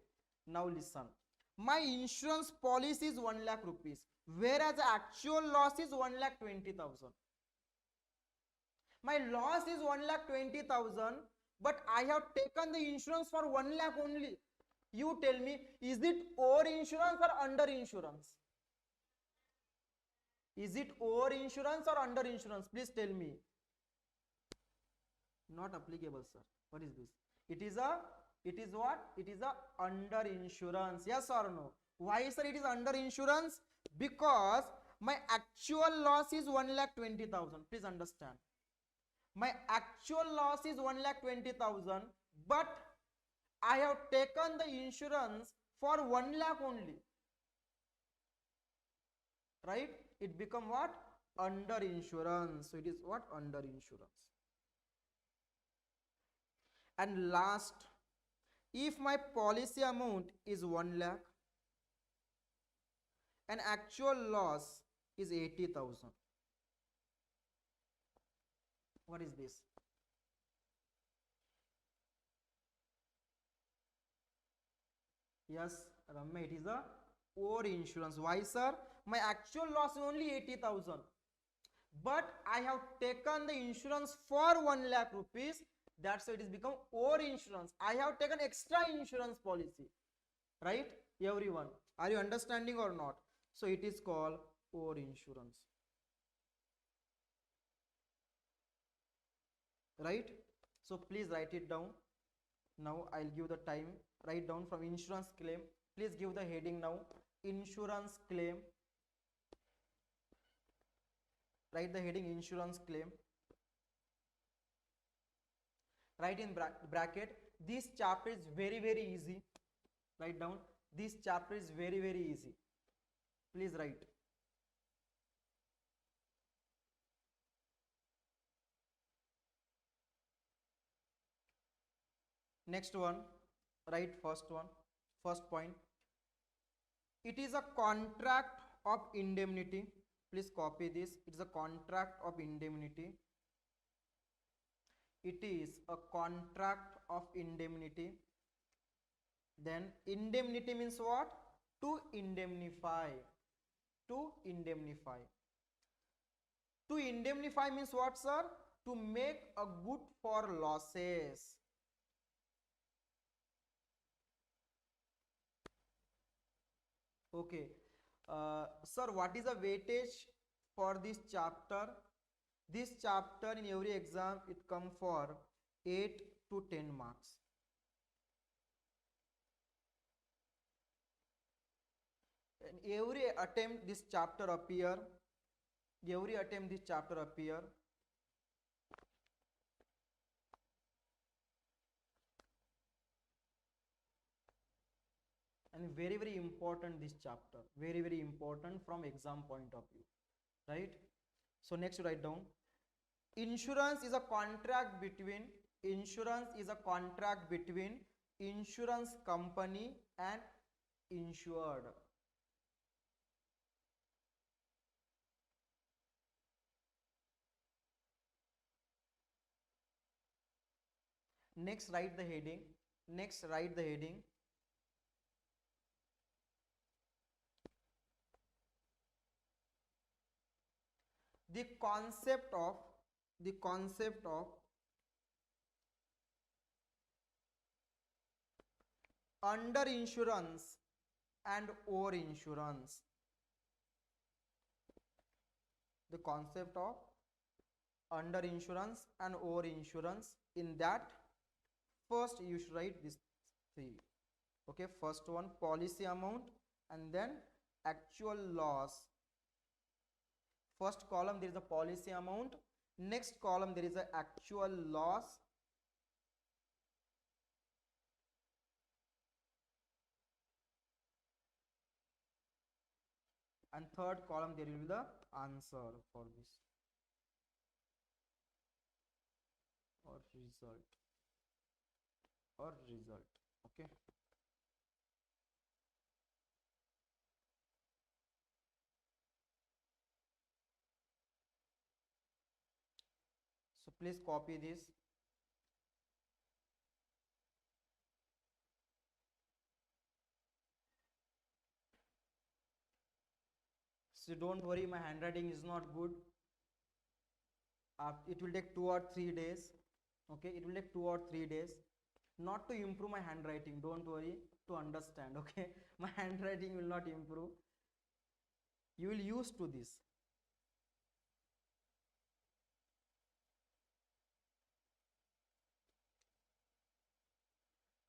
Now listen. My insurance policy is 1 lakh rupees, whereas the actual loss is 1,20,000. My loss is 1,20,000, but I have taken the insurance for 1 lakh only. You tell me, is it over insurance or under insurance? Is it over insurance or under insurance? Please tell me. Not applicable, sir. What is this? It is what? It is a under insurance. Yes or no? Why, sir, it is under insurance? Because my actual loss is 1,20,000. Please understand. My actual loss is 1,20,000, but I have taken the insurance for 1 lakh only. Right? It become what? Under insurance. So it is what? Under insurance. And last, if my policy amount is 1 lakh and actual loss is 80,000. What is this? Yes, Ramya, it is a over insurance. Why, sir? My actual loss is only 80,000. But I have taken the insurance for 1 lakh rupees. That's why it is become over insurance. I have taken extra insurance policy. Right? Everyone. Are you understanding or not? So it is called over insurance. Right? So please write it down. Now I'll give the time. Write down from insurance claim. Please give the heading now. Insurance claim. Write the heading insurance claim. Write in bracket. This chapter is very easy. Write down. This chapter is very easy. Please write. Next one. Write first one. First point. It is a contract of indemnity. Please copy this. It is a contract of indemnity. It is a contract of indemnity. Then indemnity means what? To indemnify. To indemnify. To indemnify means what, sir? To make a good for losses. Okay. Sir, what is the weightage for this chapter? This chapter in every exam it come for 8 to 10 marks. In every attempt this chapter appear. Every attempt this chapter appear. And very important this chapter. Very important from exam point of view. Right? So next write down. Insurance is a contract between insurance company and insured. Next write the heading. Next write the heading. The concept of under insurance and over insurance. The concept of under insurance and over insurance. In that, first you should write this three. Okay, first one policy amount and then actual loss. First column there is a policy amount, next column there is a actual loss, and third column there will be the answer for this or result. Okay. So please copy this. So don't worry, my handwriting is not good. It will take 2 or 3 days. Okay, it will take 2 or 3 days. Not to improve my handwriting, don't worry, to understand. Okay, my handwriting will not improve. You will use to this.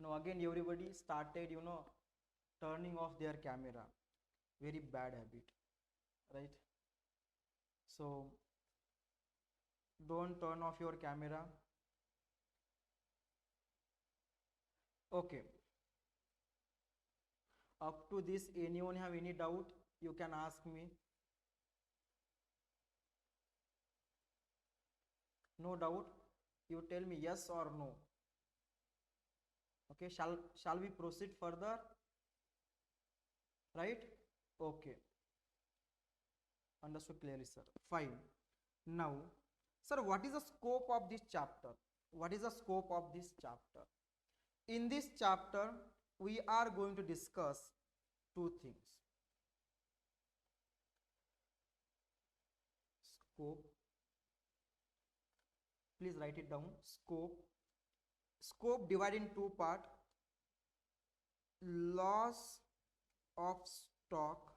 Now again everybody started, turning off their camera. Very bad habit, right? So don't turn off your camera. Okay. Up to this, anyone have any doubt? You can ask me. No doubt? You tell me yes or no. Okay, shall we proceed further? Right? Okay. Understood clearly, sir. Fine. Now, sir, what is the scope of this chapter? What is the scope of this chapter? In this chapter, we are going to discuss two things. Scope. Please write it down. Scope. Scope divided in two parts. Loss of stock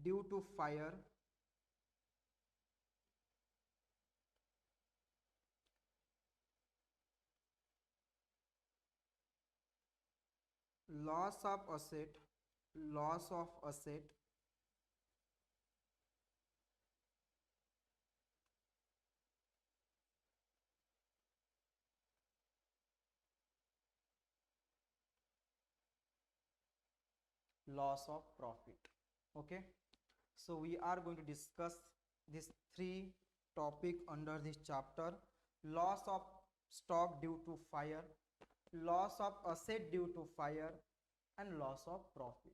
due to fire, loss of asset, loss of asset, loss of profit. Okay, so we are going to discuss these three topic under this chapter: loss of stock due to fire, loss of asset due to fire, and loss of profit.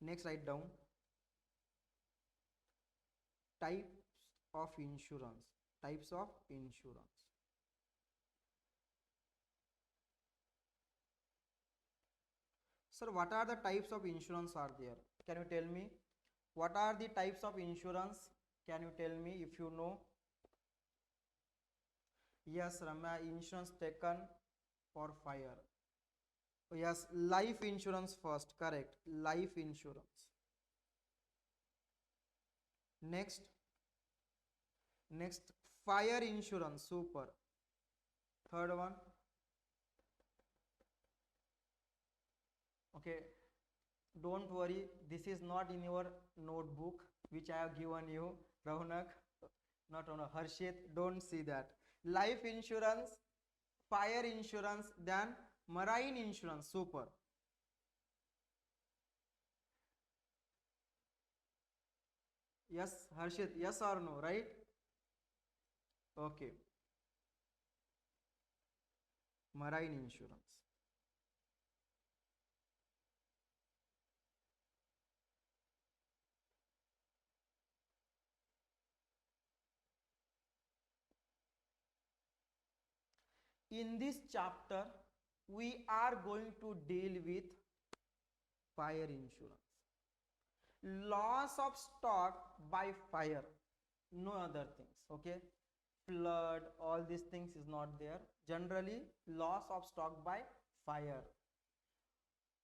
Next, write down types of insurance. Types of insurance. Sir, what are the types of insurance are there? Can you tell me? What are the types of insurance? Can you tell me if you know? Yes, Ramya, insurance taken for fire. Yes, life insurance first, correct. Life insurance. Next, fire insurance, super. Third one. Okay, don't worry, this is not in your notebook which I have given you, Raunak, not Raunak, Harshit, don't see that. Life insurance, fire insurance, then marine insurance, super. Yes, Harshit, yes or no, right? Okay, marine insurance. In this chapter, we are going to deal with fire insurance. Loss of stock by fire, no other things. Okay, flood, all these things is not there. Generally, loss of stock by fire.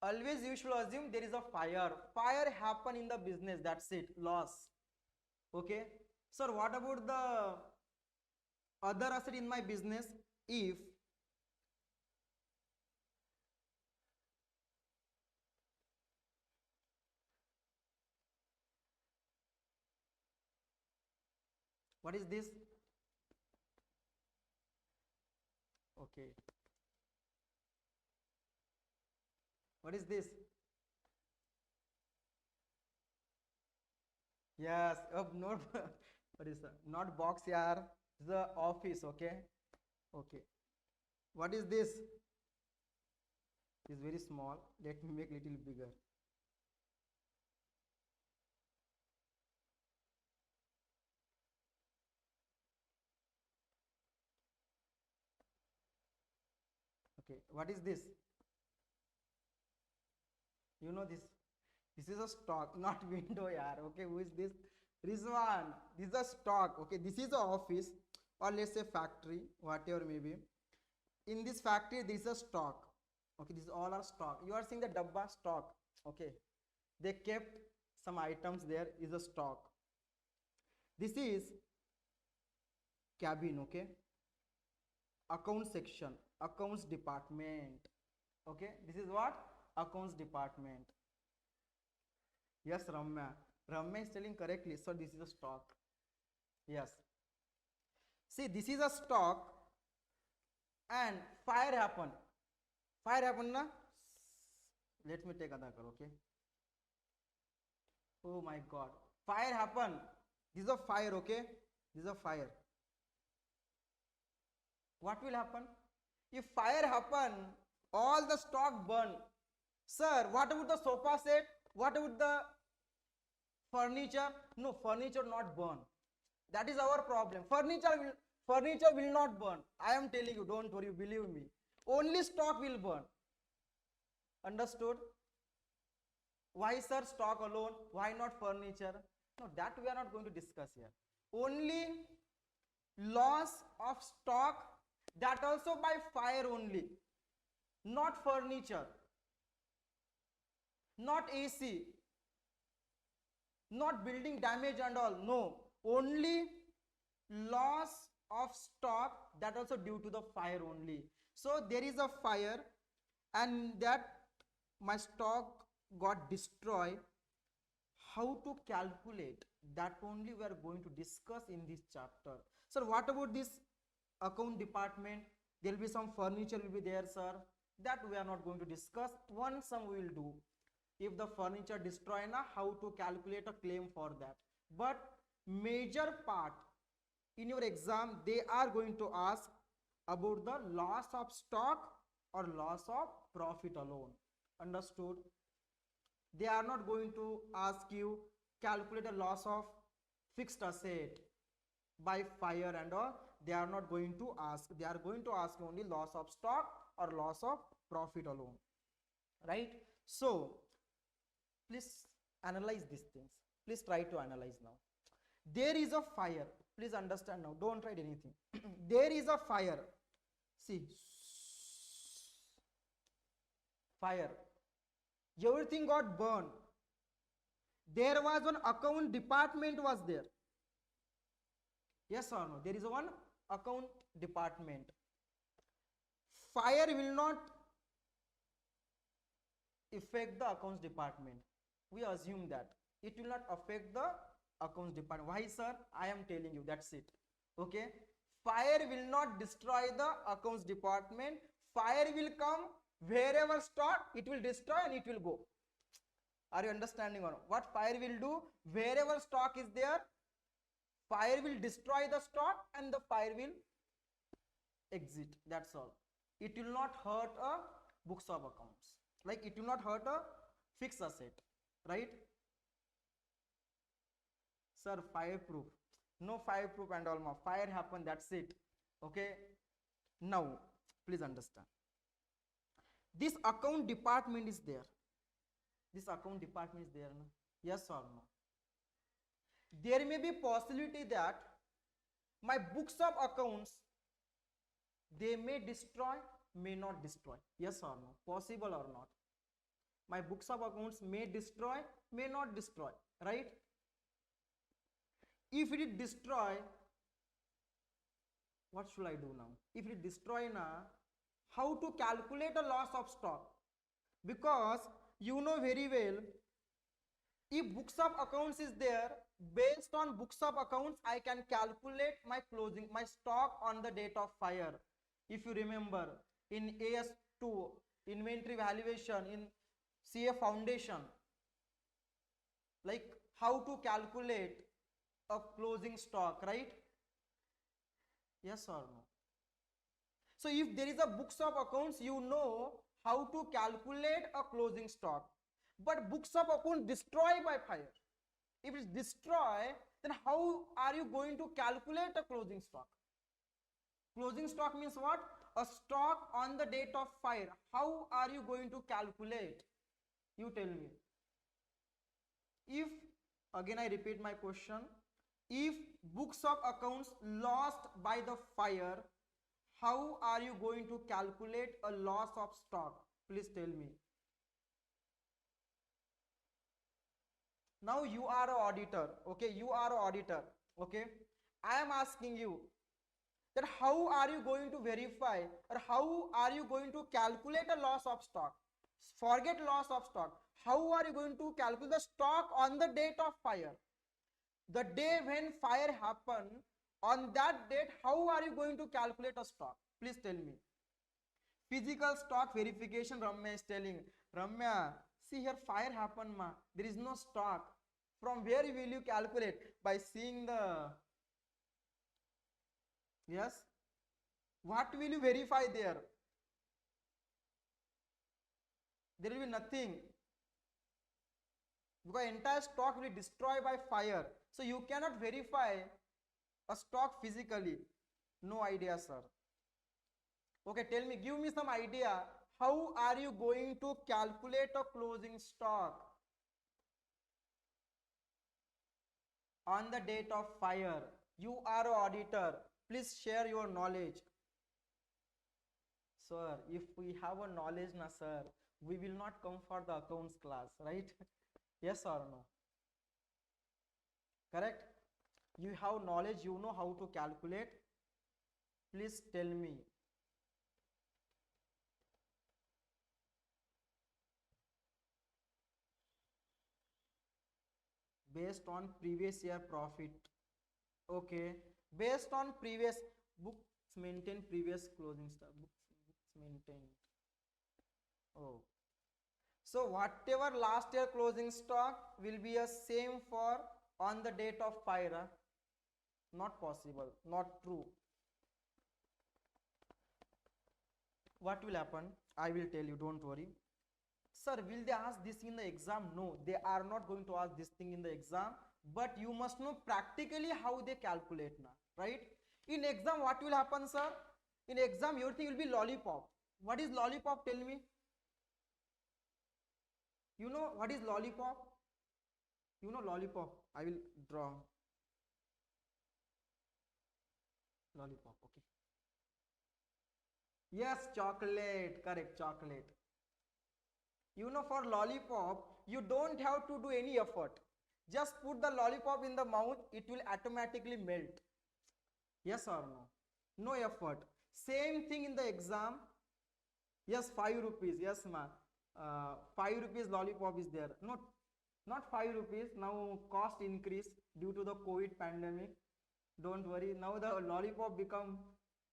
Always you should assume there is a fire happen in the business, that's it, loss. Okay, sir, what about the other asset in my business? If what is this? Okay, what is this? Yes, not what is that? Not box, yaar. The office. Okay, okay. What is this? It's very small. Let me make little bigger. Okay, what is this? You know this. This is a stock, not window, yaar. Okay, who is this? Rizwan. This is a stock. Okay, this is a office or let's say factory, whatever maybe. In this factory, this is a stock. Okay, this is all our stock. You are seeing the dabba stock. Okay, they kept some items there. Is a stock. This is cabin. Okay, account section, accounts department. Okay, this is what? Accounts department. Yes, Ramya is telling correctly. So this is a stock. Yes, see, this is a stock and fire happen na. Let me take Adakar. Okay, oh my god, fire happen. This is a fire. Okay, this is a fire. What will happen if fire happen? All the stock burn. Sir, what about the sofa set? What about the furniture? No, furniture not burn. That is our problem. Furniture will not burn. I am telling you, don't worry, believe me. Only stock will burn. Understood? Why, sir, stock alone? Why not furniture? No, that we are not going to discuss here. Only loss of stock, that also by fire only, not furniture, not AC, not building damage and all. No, only loss of stock, that also due to the fire only. So there is a fire and that my stock got destroyed. How to calculate, that only we are going to discuss in this chapter. Sir, what about this account department? There will be some furniture will be there, sir. That we are not going to discuss. One sum we will do. If the furniture destroy na, how to calculate a claim for that. But major part in your exam, they are going to ask about the loss of stock or loss of profit alone. Understood? They are not going to ask you calculate a loss of fixed asset by fire and all. They are not going to ask. They are going to ask only loss of stock or loss of profit alone. Right? So, please analyze these things. Please try to analyze now. There is a fire. Please understand now. Don't write anything. There is a fire. See. Fire. Everything got burned. There was one account department was there. Yes or no? There is one account department. Fire will not affect the accounts department. We assume that it will not affect the accounts department. Why, sir? I am telling you, that's it. Okay, fire will not destroy the accounts department. Fire will come wherever stock, it will destroy and it will go. Are you understanding or not? What fire will do? Wherever stock is there, fire will destroy the stock and the fire will exit. That's all. It will not hurt a books of accounts. Like it will not hurt a fixed asset, right? Sir, fireproof. No fireproof and all more. Fire happen, that's it. Okay. Now, please understand. This account department is there. This account department is there, no? Yes or no? There may be possibility that my books of accounts, they may destroy, may not destroy. Yes or no? Possible or not? My books of accounts may destroy, may not destroy, right? If it destroy, what should I do now? If it destroy now, how to calculate a loss of stock? Because you know very well, if books of accounts is there, based on books of accounts, I can calculate my closing, my stock on the date of fire. If you remember, in AS2, inventory valuation, in CA foundation, like how to calculate a closing stock, right? Yes or no? So if there is a books of accounts, you know how to calculate a closing stock. But books of accounts destroy by fire. If it's destroy, then how are you going to calculate a closing stock? Closing stock means what? A stock on the date of fire. How are you going to calculate? You tell me. If, again I repeat my question, if books of accounts lost by the fire, how are you going to calculate a loss of stock? Please tell me. Now you are an auditor, okay? You are an auditor, okay? I am asking you that how are you going to verify or how are you going to calculate a loss of stock? Forget loss of stock. How are you going to calculate the stock on the date of fire? The day when fire happened, on that date, how are you going to calculate a stock? Please tell me. Physical stock verification, Ramya is telling. Ramya, see here fire happened, ma. There is no stock. From where will you calculate? By seeing the... Yes? What will you verify there? There will be nothing. Because entire stock will be destroyed by fire. So you cannot verify a stock physically. No idea, sir. Okay, tell me, give me some idea how are you going to calculate a closing stock on the date of fire? You are an auditor. Please share your knowledge. Sir, if we have a knowledge, na sir, we will not come for the accounts class, right? Yes or no? Correct? You have knowledge, you know how to calculate. Please tell me. Based on previous year profit. Okay. Based on previous books maintain previous closing stock. Books maintained. Oh. So whatever last year closing stock will be a same for on the date of fire. Not possible. Not true. What will happen? I will tell you. Don't worry. Sir, will they ask this in the exam? No, they are not going to ask this thing in the exam. But you must know practically how they calculate now, right? In exam, what will happen, sir? In exam, everything will be lollipop. What is lollipop? Tell me. You know what is lollipop? You know lollipop. I will draw lollipop. Okay. Yes, chocolate. Correct, chocolate. You know, for lollipop, you don't have to do any effort. Just put the lollipop in the mouth, it will automatically melt. Yes or no? No effort. Same thing in the exam. Yes, 5 rupees. Yes, ma. 5 rupees lollipop is there. No, not 5 rupees. Now cost increase due to the COVID pandemic. Don't worry. Now the lollipop become,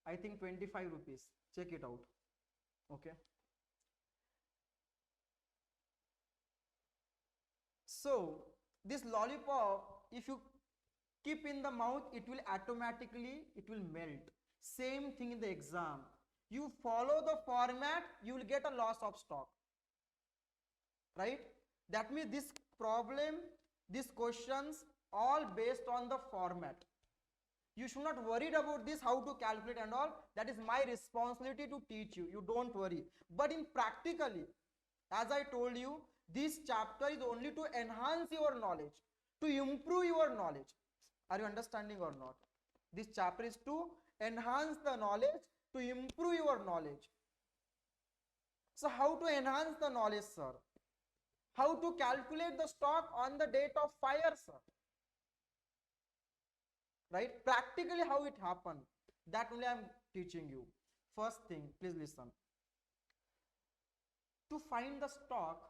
I think, 25 rupees. Check it out. Okay. So this lollipop, if you keep in the mouth, it will automatically, it will melt. Same thing in the exam. You follow the format, you will get a loss of stock. Right? That means this problem, these questions, all based on the format. You should not worry about this, how to calculate and all. That is my responsibility to teach you. You don't worry. But in practically, as I told you, this chapter is only to enhance your knowledge, to improve your knowledge. Are you understanding or not? This chapter is to enhance the knowledge, to improve your knowledge. So how to enhance the knowledge, sir? How to calculate the stock on the date of fire, sir? Right? Practically how it happened. That only I am teaching you. First thing, please listen. To find the stock,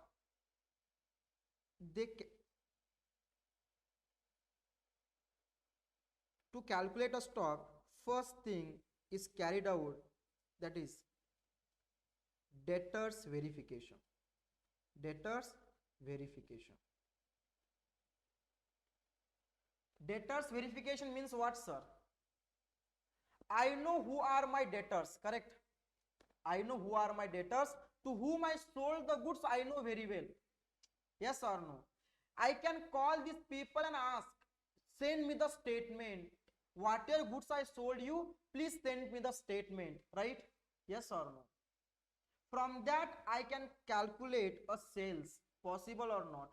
to calculate a stock, first thing is carried out, that is debtors verification. Debtors verification. Debtors verification means what, sir? I know who are my debtors, correct? I know who are my debtors, to whom I sold the goods, I know very well. Yes or no? I can call these people and ask, send me the statement. Whatever goods I sold you, please send me the statement, right? Yes or no? From that, I can calculate a sales, possible or not?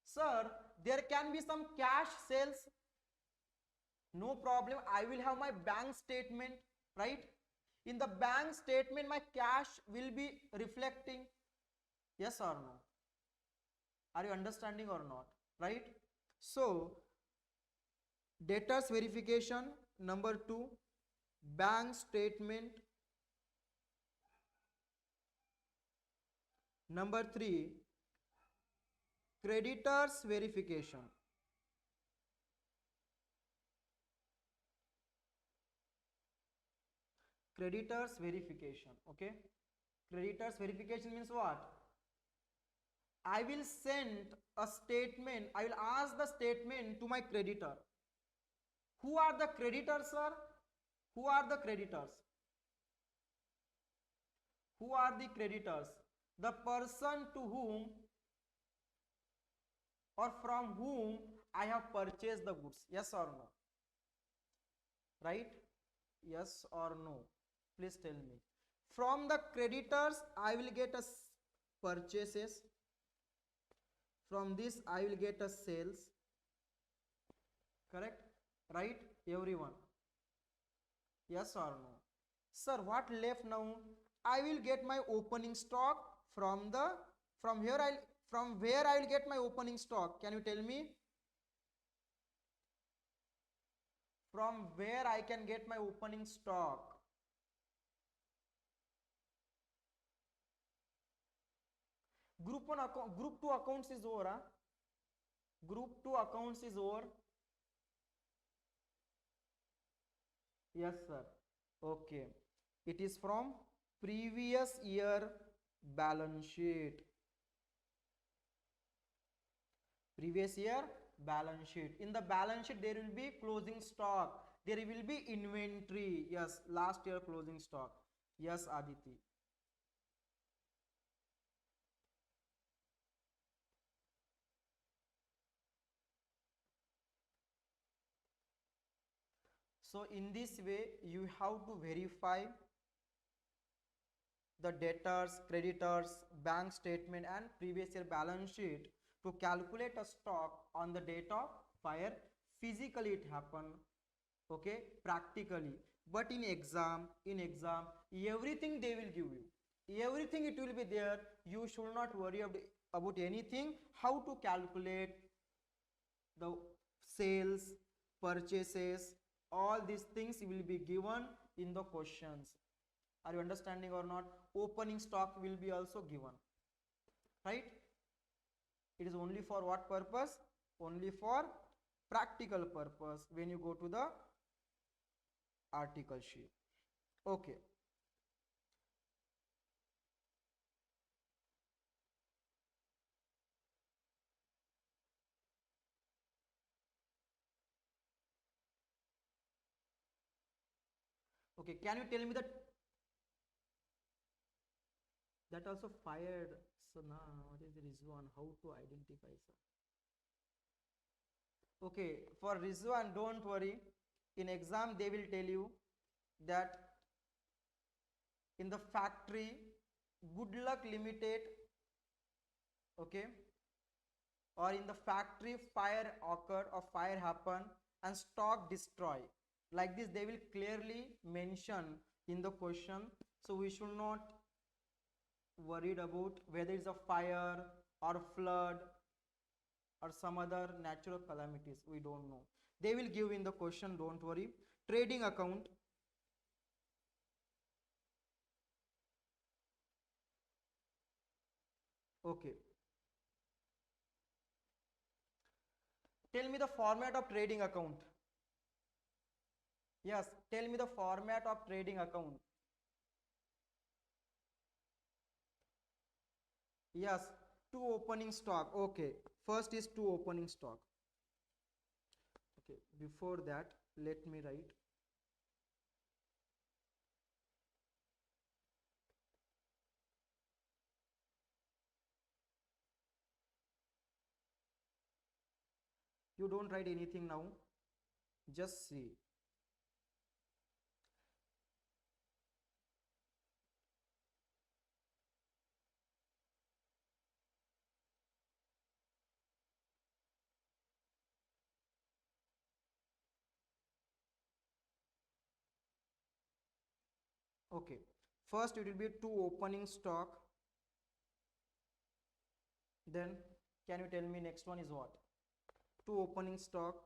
Sir, there can be some cash sales. No problem. I will have my bank statement, right? In the bank statement, my cash will be reflecting. Yes or no? Are you understanding or not? Right? So, debtors verification, number 2, bank statement, number 3, creditors verification. Creditors verification. Okay? Creditors verification means what? I will send a statement, I will ask the statement to my creditor. Who are the creditors, sir? Who are the creditors? Who are the creditors? The person to whom or from whom I have purchased the goods. Yes or no? Right? Yes or no? Please tell me. From the creditors I will get a purchases. From this I will get a sales. Correct? Right? Everyone? Yes or no? Sir, what left now? I will get my opening stock from the from where I will get my opening stock. Can you tell me? From where I can get my opening stock? Group 1 account, group 2 accounts is over. Huh? Group 2 accounts is over. Yes, sir. Okay. It is from previous year balance sheet. Previous year balance sheet. In the balance sheet, there will be closing stock. There will be inventory. Yes, last year closing stock. Yes, Aditi. So in this way, you have to verify the debtors, creditors, bank statement and previous year balance sheet to calculate a stock on the date of fire. Physically it happen, okay, practically. But in exam, everything they will give you. Everything it will be there. You should not worry about anything. How to calculate the sales, purchases, all these things will be given in the questions. Are you understanding or not? Opening stock will be also given, right? It is only for what purpose? Only for practical purpose when you go to the article sheet. Okay. Okay, can you tell me that also fired? So now what is the Rizwan? How to identify, sir? Okay, for Rizwan, don't worry. In exam, they will tell you that in the factory, Good Luck Limited, okay, or in the factory, fire occurred or fire happened and stock destroy. Like this, they will clearly mention in the question. So we should not worried about whether it's a fire or flood or some other natural calamities. We don't know. They will give in the question, don't worry. Trading account. Okay. Tell me the format of trading account. Yes, tell me the format of trading account. Yes, two opening stock. Okay, first is two opening stock. Okay, before that, let me write. You don't write anything now, just see. Okay, first it will be two opening stock. Then can you tell me next one is what? Two opening stock.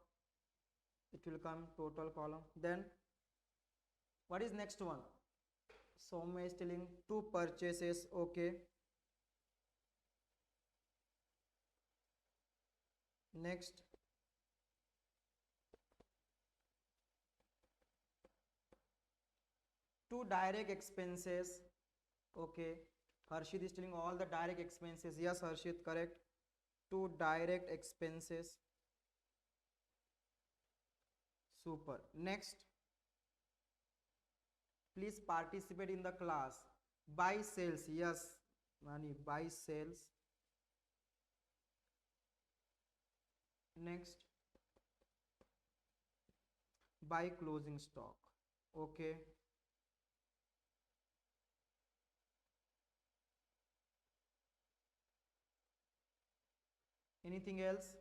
It will come total column. Then what is next one? Soumya is telling two purchases. Okay. Next, two direct expenses. Okay. Harshit is telling all the direct expenses. Yes, Harshit, correct. Two direct expenses. Super. Next, please participate in the class. Buy sales. Yes, Nani, buy sales. Next, buy closing stock. Okay. Anything else?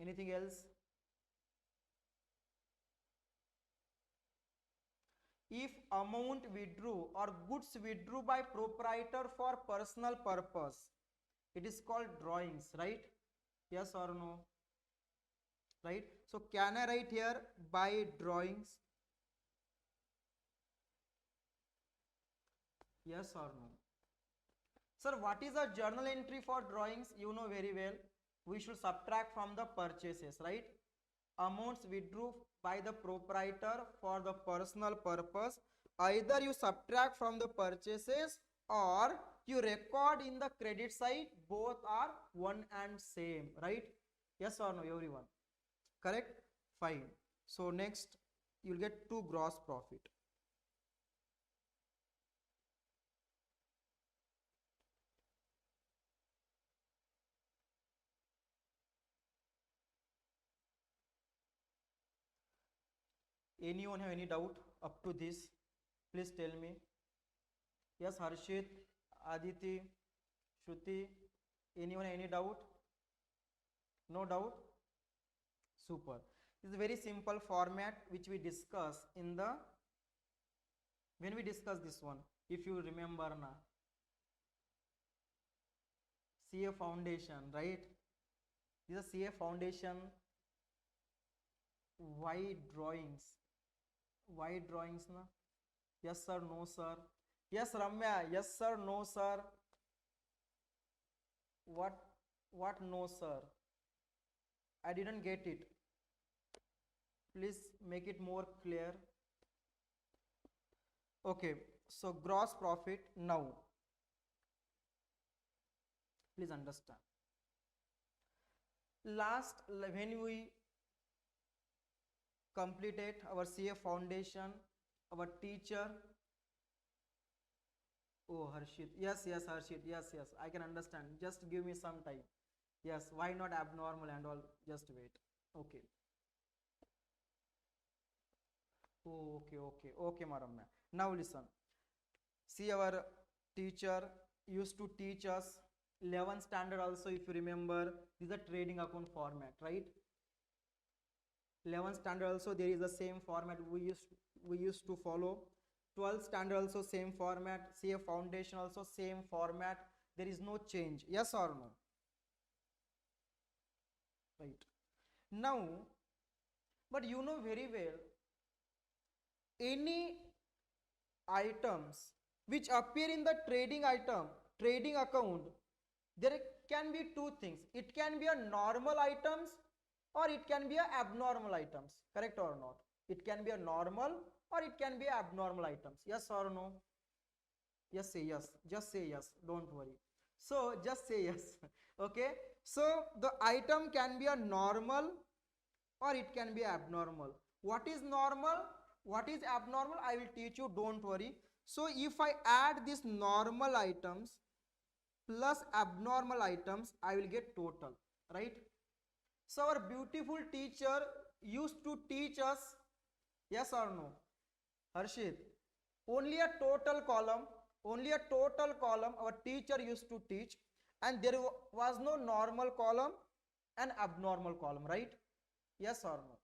Anything else? If amount withdrew or goods withdrew by proprietor for personal purpose, it is called drawings, right? Yes or no? Right? So can I write here by drawings? Yes or no? Sir, what is a journal entry for drawings? You know very well. We should subtract from the purchases, right? Amounts withdrew by the proprietor for the personal purpose. Either you subtract from the purchases or you record in the credit side. Both are one and same, right? Yes or no, everyone? Correct? Fine. So next, you'll get 2 gross profit. Anyone have any doubt up to this? Please tell me. Yes, Harshit, Aditi, Shruti, anyone have any doubt? No doubt? Super. This is a very simple format which we discuss in the, when we discuss this one, if you remember now. CA foundation, right? This is CA foundation. Why drawings? Why drawings na? Yes sir, no sir. Yes Ramya, yes sir, no sir. What no sir? I didn't get it. Please make it more clear. Okay, so gross profit now. Please understand. Last, when we completed our CA foundation, our teacher, oh Harshit, yes Harshit, yes, I can understand. Just give me some time. Yes, why not abnormal and all? Just wait. Okay. Oh, okay, Maramya. Now listen. See, our teacher used to teach us 11th standard also, if you remember. This is a trading account format, right? 11th standard also there is the same format we used to follow. 12th standard also same format. CA foundation also same format. There is no change. Yes or no? Right. Now, but you know very well, any items which appear in the trading account, there can be two things. It can be a normal items or it can be a abnormal items. Correct or not? It can be a normal or it can be abnormal items. Yes or no? Yes, say yes. Just say yes. Don't worry. So just say yes. Okay. So the item can be a normal or it can be abnormal. What is normal? What is abnormal? I will teach you. Don't worry. So if I add these normal items plus abnormal items, I will get total. Right? So our beautiful teacher used to teach us, yes or no? Harshit, only a total column, our teacher used to teach, and there was no normal column and abnormal column, right? Yes or no?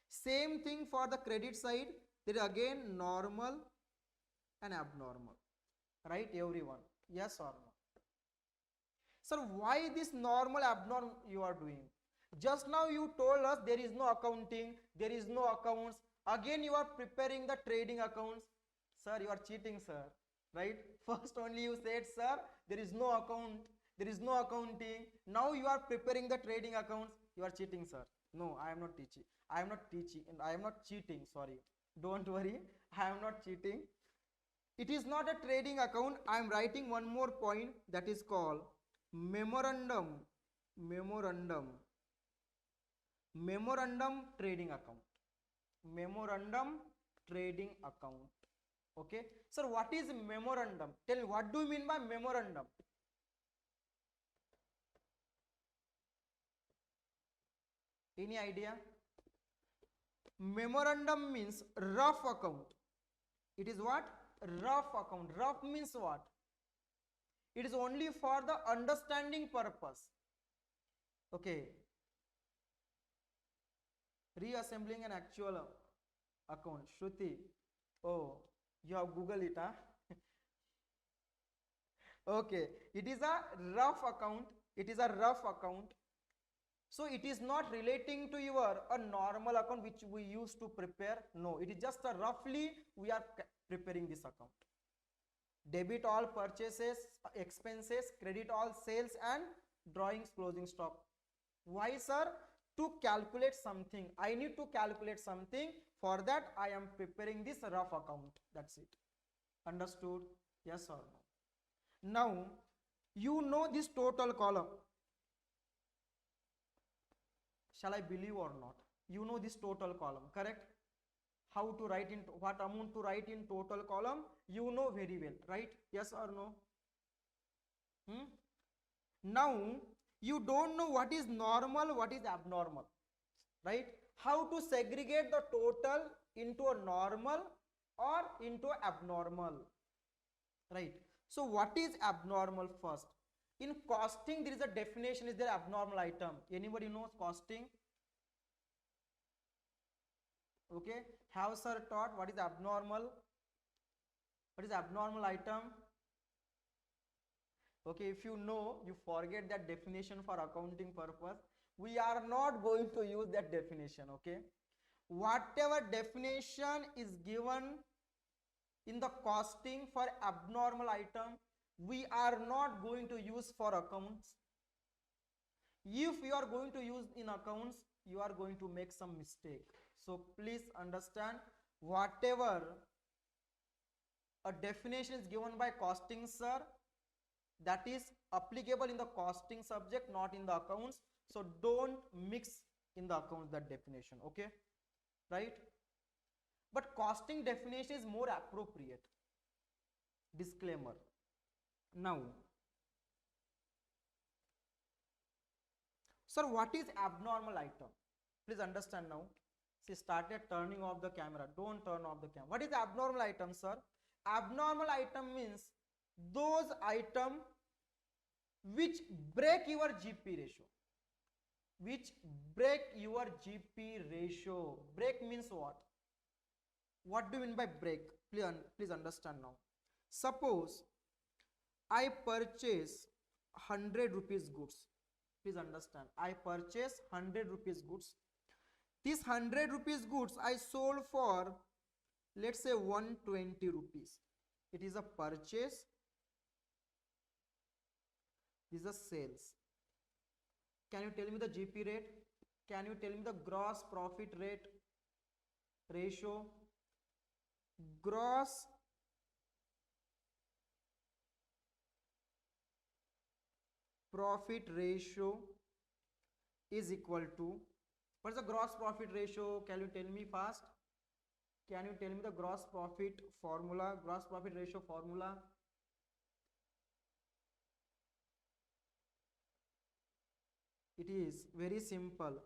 Same thing for the credit side, there is again normal and abnormal, right everyone? Yes or no? Sir, why this normal abnormal you are doing? Just now you told us there is no accounting, there is no accounts. Again you are preparing the trading accounts. Sir, you are cheating, sir. Right? First only you said, sir, there is no account, there is no accounting. Now you are preparing the trading accounts. You are cheating, sir. No, I am not teaching. I am not teaching and I am not cheating. Sorry. Don't worry. I am not cheating. It is not a trading account. I am writing one more point, that is called memorandum trading account. Memorandum trading account. Okay. Sir, what is memorandum? Tell me, what do you mean by memorandum? Any idea? Memorandum means rough account. It is what? Rough account. Rough means what? It is only for the understanding purpose. Okay. Reassembling an actual account. Shruti. Oh, you have Google it, huh? Okay. It is a rough account. It is a rough account. So it is not relating to your a normal account which we used to prepare. No, it is just a roughly we are preparing this account. Debit all purchases, expenses, credit all sales and drawings closing stock. Why, sir? To calculate something. I need to calculate something. For that, I am preparing this rough account. That's it. Understood? Yes or no? Now, you know this total column. Shall I believe or not? You know this total column, correct? How to write in, what amount to write in total column, you know very well, right? Yes or no? Now you don't know what is normal, what is abnormal, right? How to segregate the total into a normal or into abnormal, right? So what is abnormal first? In costing, there is a definition, is there abnormal item? Anybody knows costing? Okay, have sir taught what is abnormal? What is abnormal item? Okay, if you know, you forget that definition for accounting purpose. We are not going to use that definition, okay? Whatever definition is given in the costing for abnormal item, we are not going to use for accounts. If you are going to use in accounts, you are going to make some mistake. So please understand, whatever a definition is given by costing sir, that is applicable in the costing subject, not in the accounts. So don't mix in the accounts that definition, okay? Right? But costing definition is more appropriate. Disclaimer. Now, sir, what is abnormal item? Please understand now. She started turning off the camera. Don't turn off the camera. What is abnormal item, sir? Abnormal item means those item which break your GP ratio. Which break your GP ratio. Break means what? What do you mean by break? Please understand now. Suppose I purchase 100 rupees goods. Please understand. I purchase 100 rupees goods. This 100 rupees goods I sold for, let's say, 120 rupees. It is a purchase. This is a sales. Can you tell me the GP rate? Can you tell me the gross profit rate ratio? Gross profit ratio is equal to, what is the gross profit ratio? Can you tell me fast? Can you tell me the gross profit formula? Gross profit ratio formula? It is very simple.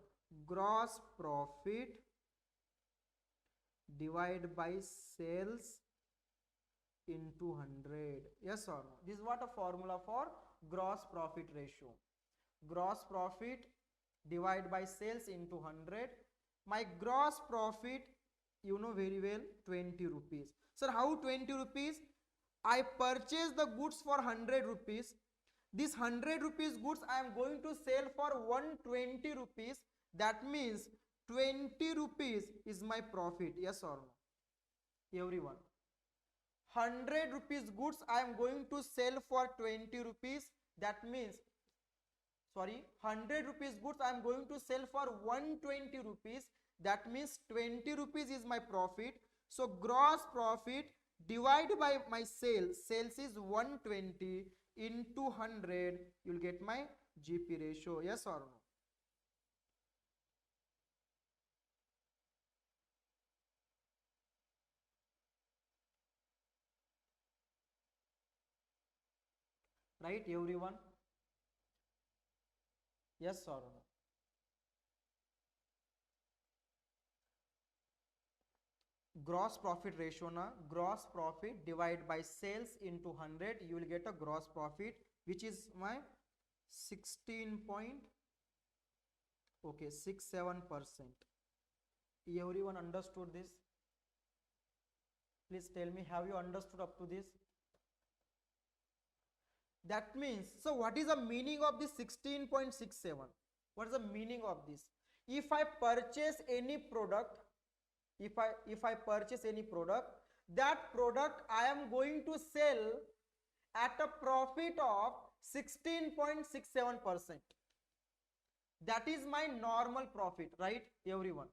Gross profit divided by sales into 100. Yes or no? This is what a formula for gross profit ratio. Gross profit divided by sales into 100. My gross profit, you know very well, 20 rupees. Sir, how 20 rupees? I purchase the goods for 100 rupees. This 100 rupees goods I am going to sell for 120 rupees. That means 20 rupees is my profit. Yes or no? Everyone. 100 rupees goods I am going to sell for 20 rupees. That means, sorry, 100 rupees goods I am going to sell for 120 rupees. That means 20 rupees is my profit. So gross profit divided by my sales. Sales is 120 into 100. You will get my GP ratio. Yes or no? Right, everyone? Yes or no? gross profit ratio na, gross profit divide by sales into 100, you will get a gross profit which is my 16 point, okay, 67%. Everyone understood this? Please tell me, have you understood up to this? That means, so what is the meaning of this 16.67? What is the meaning of this? If I purchase any product, if I purchase any product, that product I am going to sell at a profit of 16.67%. That is my normal profit, right, everyone?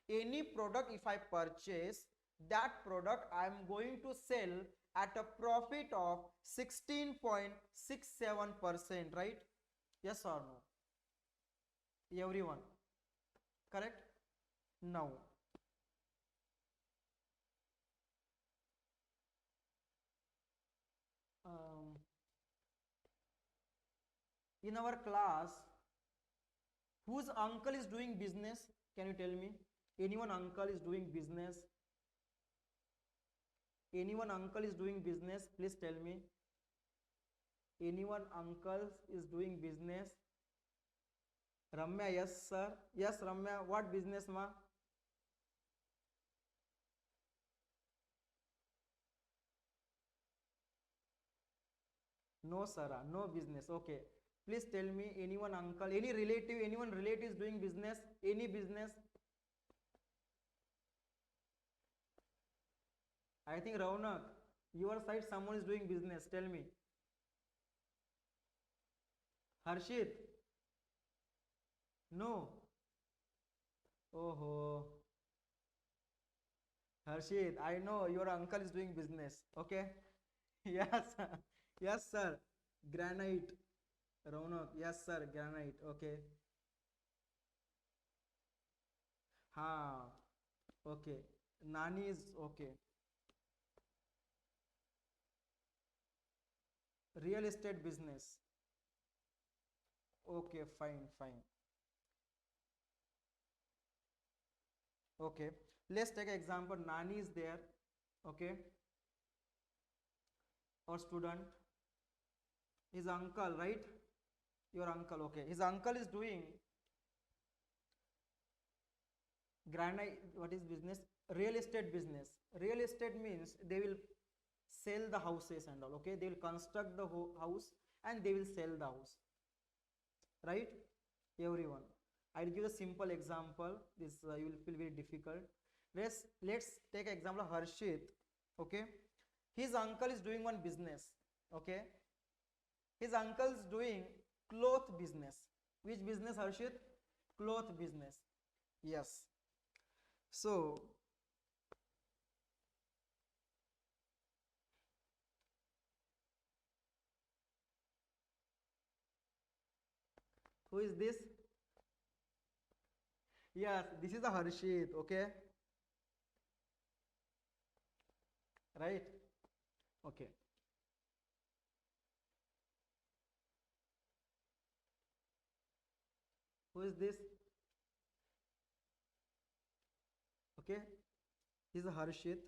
Any product if I purchase, that product I am going to sell at a profit of 16.67%, right? Yes or no? Everyone, correct? Now, in our class, whose uncle is doing business? Can you tell me? Anyone uncle is doing business? Anyone uncle is doing business? Please tell me. Anyone uncle is doing business? Ramya, yes sir. Yes Ramya, what business ma? No sir, no business. Okay. Please tell me, anyone uncle, any relative, anyone relative is doing business? Any business? I think Raunak, your side someone is doing business. Tell me. Harshit? No. Oh. Harshit, I know your uncle is doing business. Okay. Yes. Yes, sir. Granite. Raunak. Yes, sir. Granite. Okay. Ha. Okay. Nani is okay. Real estate business. Okay, fine, fine. Okay. Let's take an example. Nani is there. Okay. Or student. His uncle, right? Your uncle. Okay. His uncle is doing granite. What is business? Real estate business. Real estate means they will sell the houses and all. Okay. They will construct the house and they will sell the house. Right? Everyone, I'll give a simple example. This you will feel very difficult. Let's take example of Harshit. Okay, his uncle is doing one business. Okay, his uncle is doing cloth business. Which business, Harshit? Cloth business. Yes. So who is this? Yes, this is a Harshit. Okay, right? Okay. Who is this? Okay, this is a Harshit,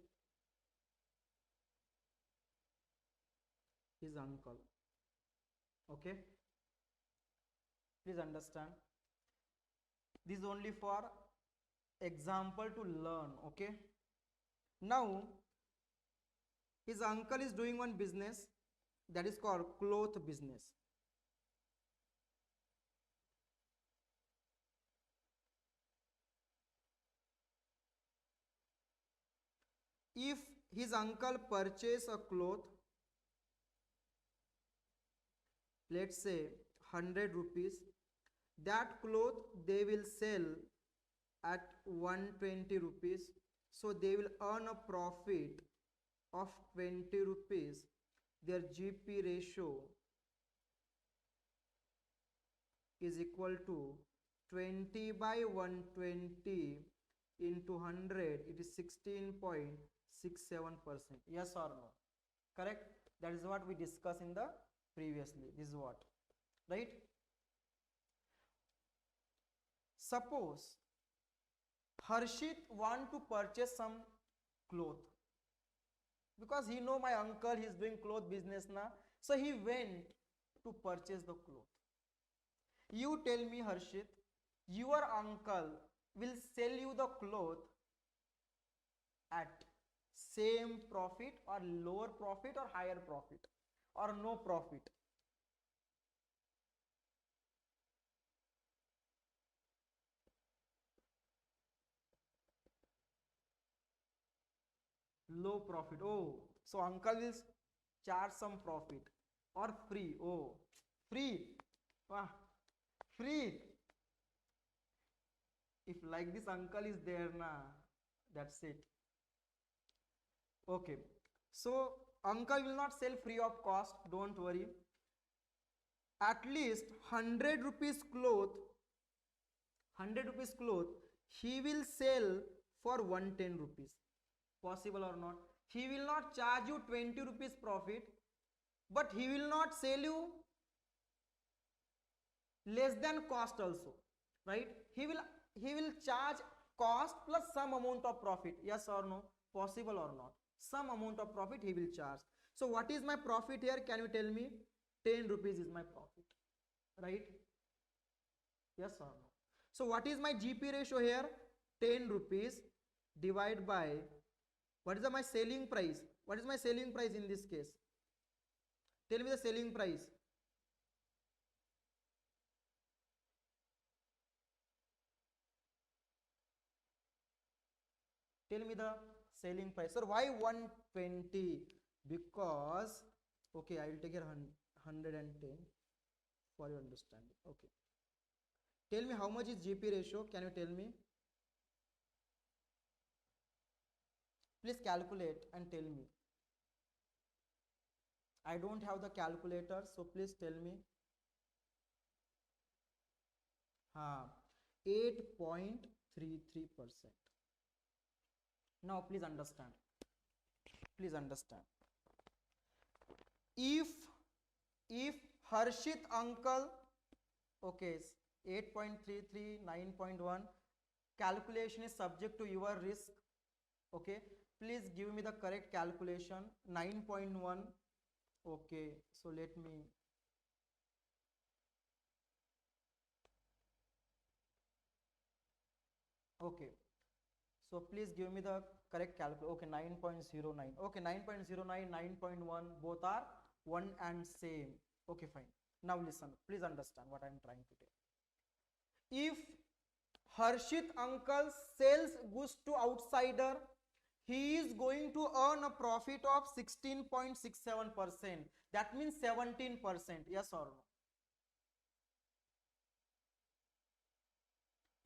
his uncle. Okay, please understand. This is only for example to learn. Okay, now his uncle is doing one business that is called cloth business. If his uncle purchase a cloth, let's say 100 rupees, that cloth they will sell at 120 rupees, so they will earn a profit of 20 rupees. Their GP ratio is equal to 20 by 120 into 100, it is 16.67%. Yes or no? Correct? That is what we discussed in the previously. This is what, right? Suppose Harshit want to purchase some cloth because he know my uncle, he is doing cloth business now. So he went to purchase the cloth. You tell me, Harshit, your uncle will sell you the cloth at same profit or lower profit or higher profit or no profit? Low profit. Oh, so uncle will charge some profit or free. Oh, free. Wow, free. If like this uncle is there na, that's it. Okay. So uncle will not sell free of cost. Don't worry. At least 100 rupees cloth, 100 rupees cloth, he will sell for 110 rupees. Possible or not? He will not charge you 20 rupees profit, but he will not sell you less than cost also, right? He will charge cost plus some amount of profit. Yes or no? Possible or not? Some amount of profit he will charge. So what is my profit here? Can you tell me? 10 rupees is my profit, right? Yes or no? So what is my GP ratio here? 10 rupees divided by, what is my selling price? What is my selling price in this case? Tell me the selling price. Tell me the selling price. Sir, why 120? Because, okay, I will take here 110 for your understanding. Okay. Tell me how much is GP ratio? Can you tell me? Please calculate and tell me. I don't have the calculator, so please tell me. 8.33%. Now please understand. Please understand. If Harshit uncle, okay, 8.33, 9.1, calculation is subject to your risk. Okay, please give me the correct calculation. 9.1. Okay, so let me. Okay, so please give me the correct calculation. Okay, 9.09. Okay, 9.09, 9.1, both are one and same. Okay, fine. Now listen, please understand what I am trying to tell. If Harshit uncle sells goods to outsider, he is going to earn a profit of 16.67%. That means 17%. Yes or no?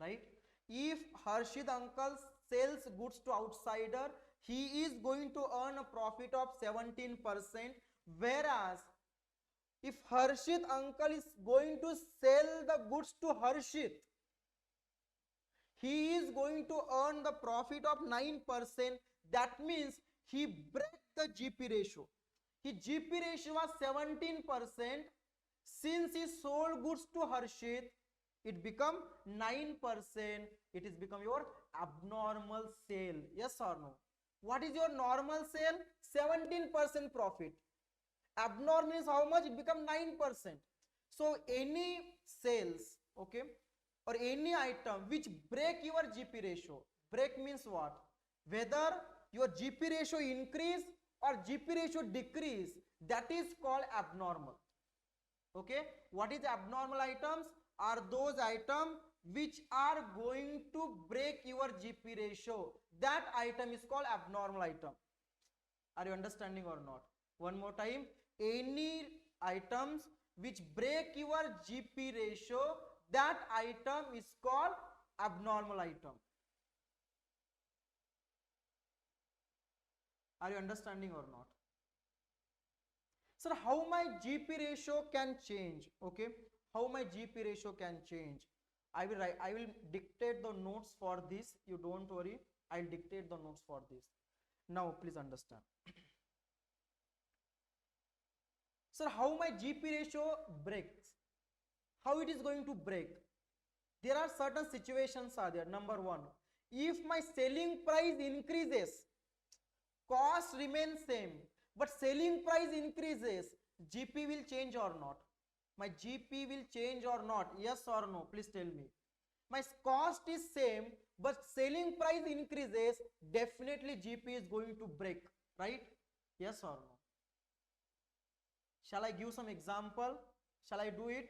Right? If Harshit uncle sells goods to outsider, he is going to earn a profit of 17%. Whereas if Harshit uncle is going to sell the goods to Harshit, he is going to earn the profit of 9%. That means he break the GP ratio. His GP ratio was 17%. Since he sold goods to Harshit, it become 9%. It is become your abnormal sale. Yes or no? What is your normal sale? 17% profit. Abnormal is how much? It become 9%. So any sales, okay, or any item which break your GP ratio, break means what? Whether your GP ratio increase or GP ratio decrease, that is called abnormal. Okay, what is abnormal items? Are those items which are going to break your GP ratio. That item is called abnormal item. Are you understanding or not? One more time. Any items which break your GP ratio, that item is called abnormal item. Are you understanding or not? Sir, how my GP ratio can change? Okay, how my GP ratio can change? I will dictate the notes for this. You don't worry. I'll dictate the notes for this. Now please understand. Sir, how my GP ratio breaks? How it is going to break? There are certain situations are there. Number one, if my selling price increases, cost remains same, but selling price increases, GP will change or not? My GP will change or not? Yes or no? Please tell me. My cost is same, but selling price increases, definitely GP is going to break, right? Yes or no? Shall I give some example? Shall I do it?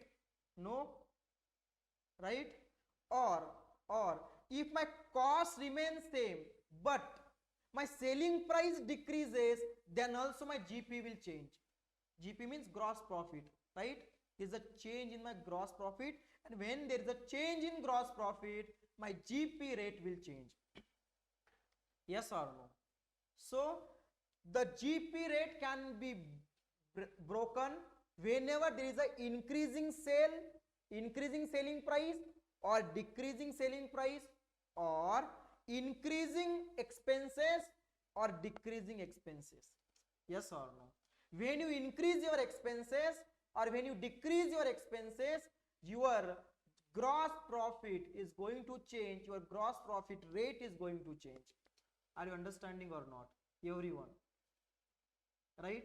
No? Right? Or if my cost remains same, but my selling price decreases, then also my GP will change. GP means gross profit, right? There is a change in my gross profit, and when there is a change in gross profit, my GP rate will change. Yes or no? So the GP rate can be broken whenever there is a increasing selling price, or decreasing selling price, or increasing expenses or decreasing expenses. Yes or no? When you increase your expenses or when you decrease your expenses, your gross profit is going to change, your gross profit rate is going to change. Are you understanding or not? Everyone, right?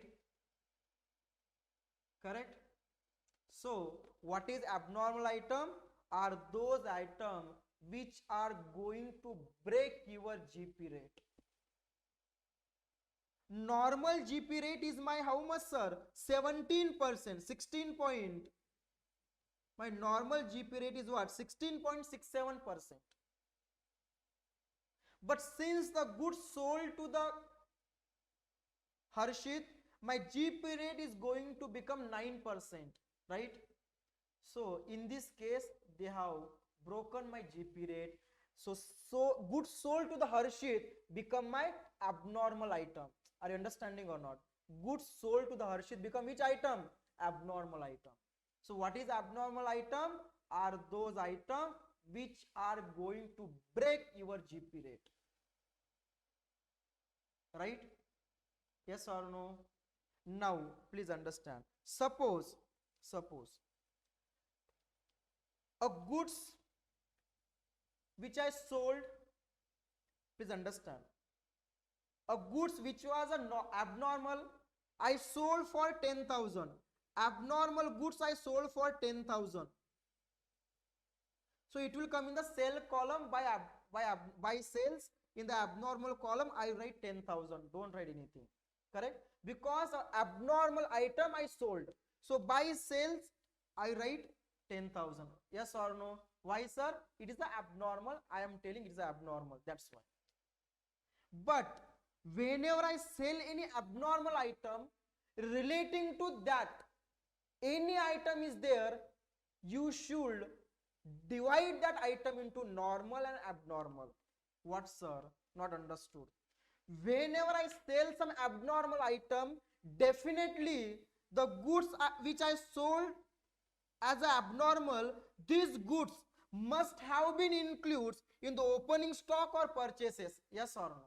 Correct? So what is abnormal item? Are those items which are going to break your GP rate. Normal GP rate is my how much, sir? 17%, 16 point. My normal GP rate is what? 16.67%. But since the goods sold to the Harshit, my GP rate is going to become 9%, right? So in this case, they have broken my GP rate. So goods sold to the Harshit become my abnormal item. Are you understanding or not? Goods sold to the Harshit become which item? Abnormal item. So what is abnormal item? Are those items which are going to break your GP rate. Right? Yes or no? Now please understand. Suppose a goods which I sold, please understand, a goods which was abnormal, I sold for 10,000. Abnormal goods I sold for 10,000. So it will come in the sale column by sales. In the abnormal column, I write 10,000. Don't write anything. Correct? Because abnormal item I sold. So by sales, I write 10,000. Yes or no? Why, sir? It is the abnormal. I am telling it is abnormal. That's why. But whenever I sell any abnormal item relating to that, any item is there, you should divide that item into normal and abnormal. What, sir? Not understood. Whenever I sell some abnormal item, definitely the goods which I sold as abnormal, these goods must have been included in the opening stock or purchases. Yes or no?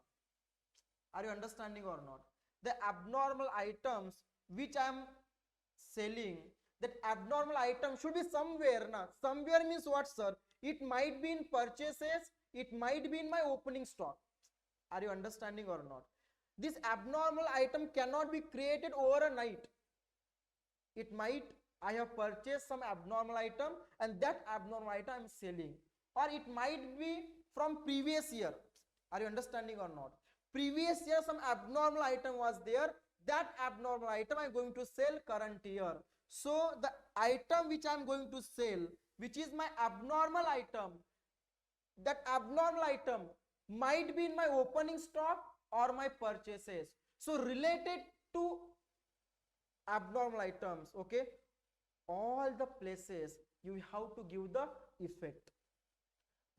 Are you understanding or not? The abnormal items which I am selling, that abnormal item should be somewhere. Somewhere means what, sir? It might be in purchases, it might be in my opening stock. Are you understanding or not? This abnormal item cannot be created over a night. It might, I have purchased some abnormal item and that abnormal item I am selling, or it might be from previous year. Are you understanding or not? Previous year some abnormal item was there, that abnormal item I am going to sell current year. So the item which I am going to sell, which is my abnormal item, that abnormal item might be in my opening stock or my purchases. So related to abnormal items, okay, all the places you have to give the effect.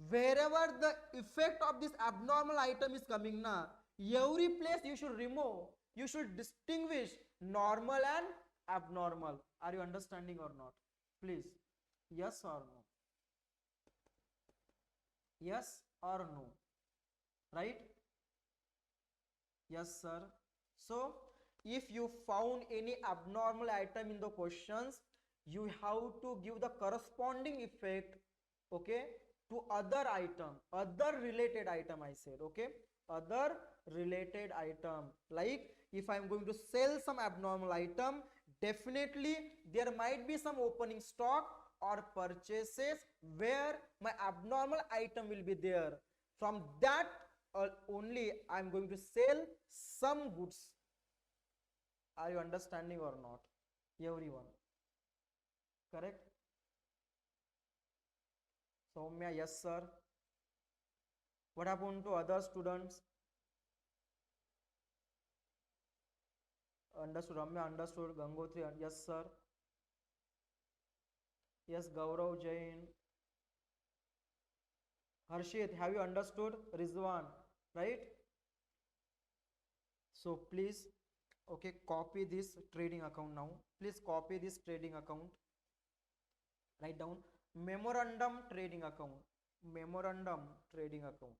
Wherever the effect of this abnormal item is coming now, every place you should remove, you should distinguish normal and abnormal. Are you understanding or not? Please, yes or no? Yes or no? Right? Yes, sir. So if you found any abnormal item in the questions, you have to give the corresponding effect, okay, to other item, other related item I said, okay, other related item. Like if I'm going to sell some abnormal item, definitely there might be some opening stock or purchases where my abnormal item will be there. From that only I'm going to sell some goods. Are you understanding or not, everyone? Correct? Soumya, yes sir. What happened to other students? Understood. Ramya understood. Gangotri, yes sir. Yes, Gaurav Jain. Harshit, have you understood? Rizwan, right? So please, okay, copy this trading account now. Please copy this trading account. Write down memorandum trading account. Memorandum trading account.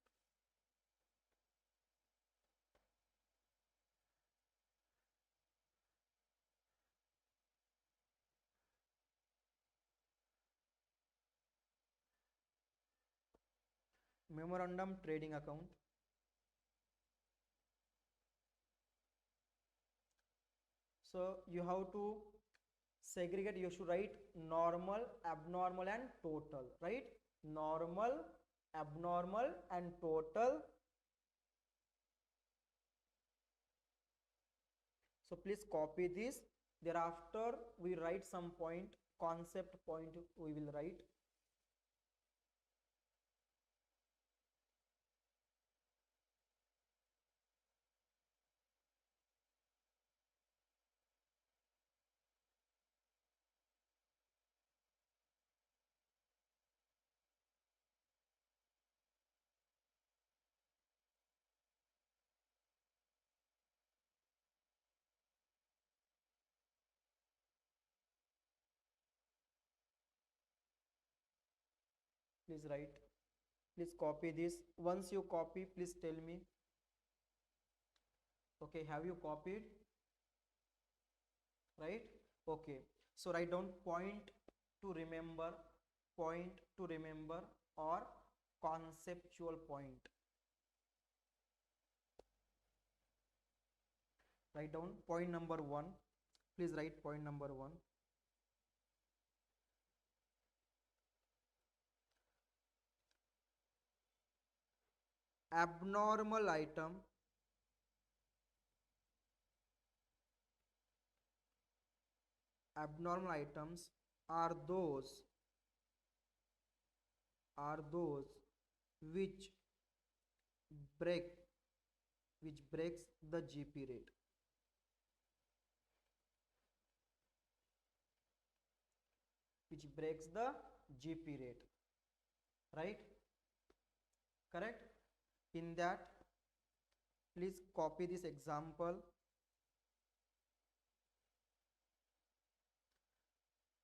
Memorandum trading account. So you have to segregate. You should write normal, abnormal and total, right? Normal, abnormal and total. So please copy this. Thereafter we write some point, concept point we will write. Please write. Please copy this. Once you copy, please tell me. Okay, have you copied? Right? Okay. So write down point to remember or conceptual point. Write down point number 1. Please write point number 1. Abnormal item. Abnormal items are those which break which breaks the GP rate. Which breaks the GP rate. Right? Correct? In that, please copy this example.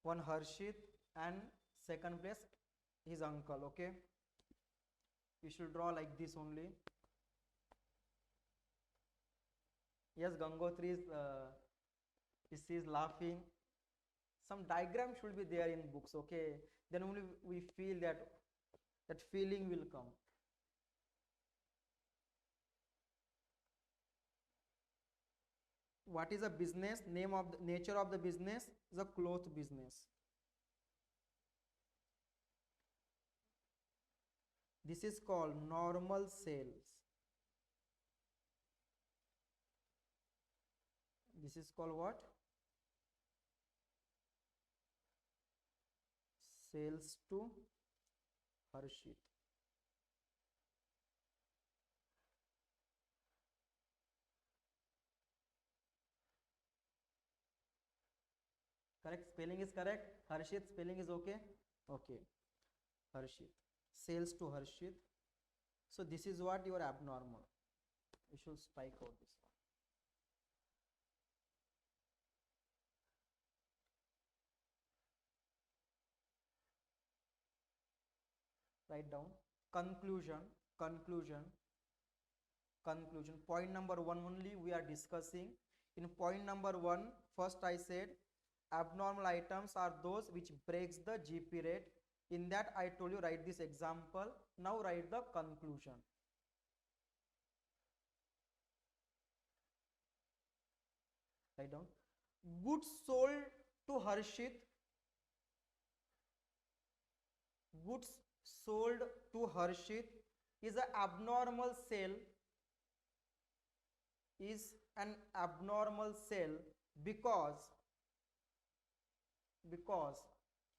One Harshit and second place his uncle. Okay, you should draw like this only. Yes, Gangotri is laughing. Some diagram should be there in books. Okay, then only we feel that feeling will come. What is a business? Name of the nature of the business is a cloth business. This is called normal sales. This is called what? Sales to Harshit. Correct? Spelling is correct. Harshit spelling is okay. Okay. Harshit. Sales to Harshit. So this is what your abnormal. You should strike out this one. Write down conclusion. Point number 1 only we are discussing. In point number 1, first I said abnormal items are those which breaks the GP rate. In that I told you write this example. Now write the conclusion. Write down. Goods sold to Harshit. Goods sold to Harshit is an abnormal sale. Is an abnormal sale because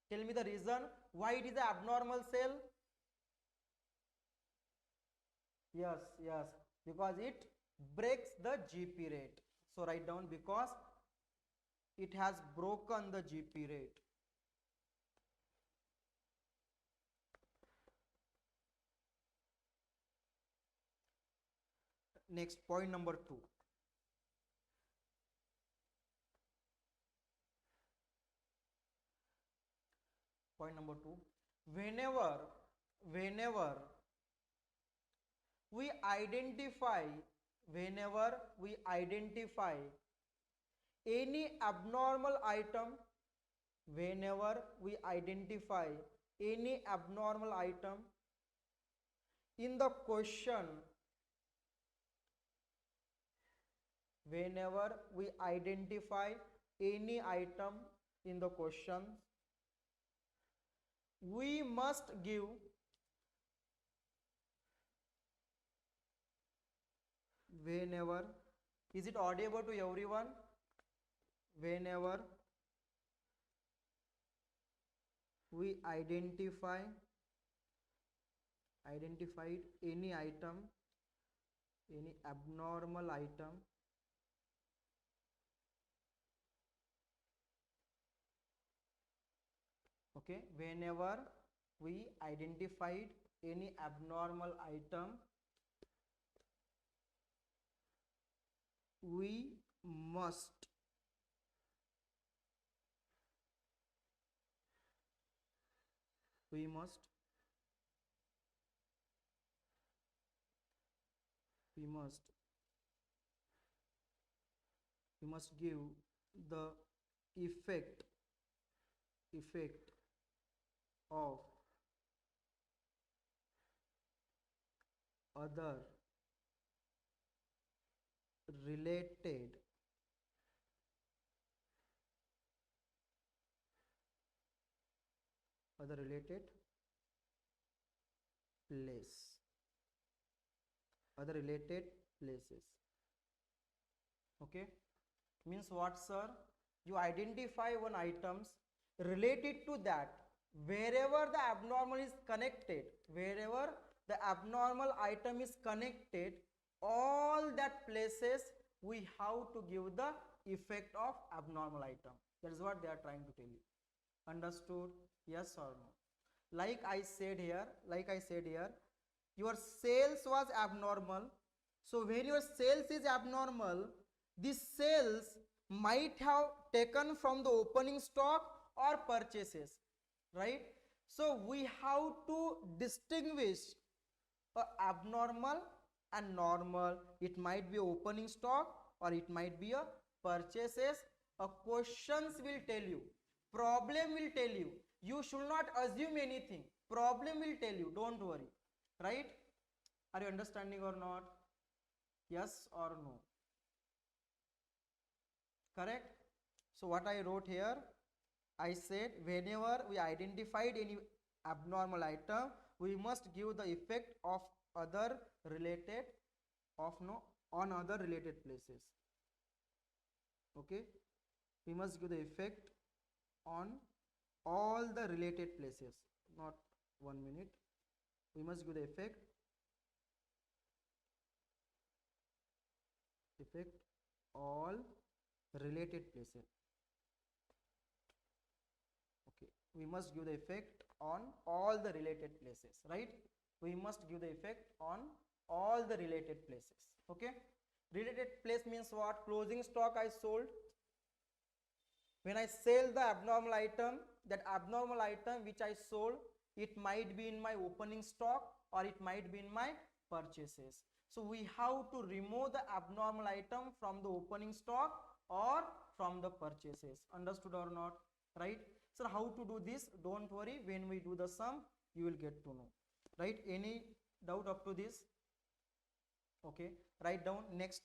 tell me the reason why it is an abnormal sale. Yes, because it breaks the GP rate. So write down because it has broken the GP rate. Next, point number 2. Point number 2. Whenever we identify any abnormal item, whenever we identify any abnormal item in the question, whenever we identify any item in the question, we must give whenever, is it audible to everyone? Whenever we identified any item, any abnormal item, okay, whenever we identified any abnormal item, we must give the effect of other related places. Okay, means what, sir? You identify one items related to that, wherever the abnormal is connected, wherever the abnormal item is connected, all that places we have to give the effect of abnormal item. That is what they are trying to tell you. Understood? Yes or no? Like I said here, your sales was abnormal. So when your sales is abnormal, these sales might have taken from the opening stock or purchases, right? So we have to distinguish abnormal and normal. It might be opening stock or it might be a purchases. A questions will tell you, problem will tell you. You should not assume anything. Problem will tell you, don't worry, right? Are you understanding or not? Yes or no? Correct? So what I wrote here, I said whenever we identified any abnormal item, we must give the effect of other related on other related places. Okay, we must give the effect on all the related places. Not 1 minute. We must give the effect all related places. Okay, we must give the effect on all the related places, right? We must give the effect on all the related places. Okay, related place means what? Closing stock I sold. When I sell the abnormal item, that abnormal item which I sold, it might be in my opening stock or it might be in my purchases. So we have to remove the abnormal item from the opening stock or from the purchases. Understood or not? Right? Sir, how to do this? Don't worry, when we do the sum, you will get to know. Right? Any doubt up to this? Okay, write down next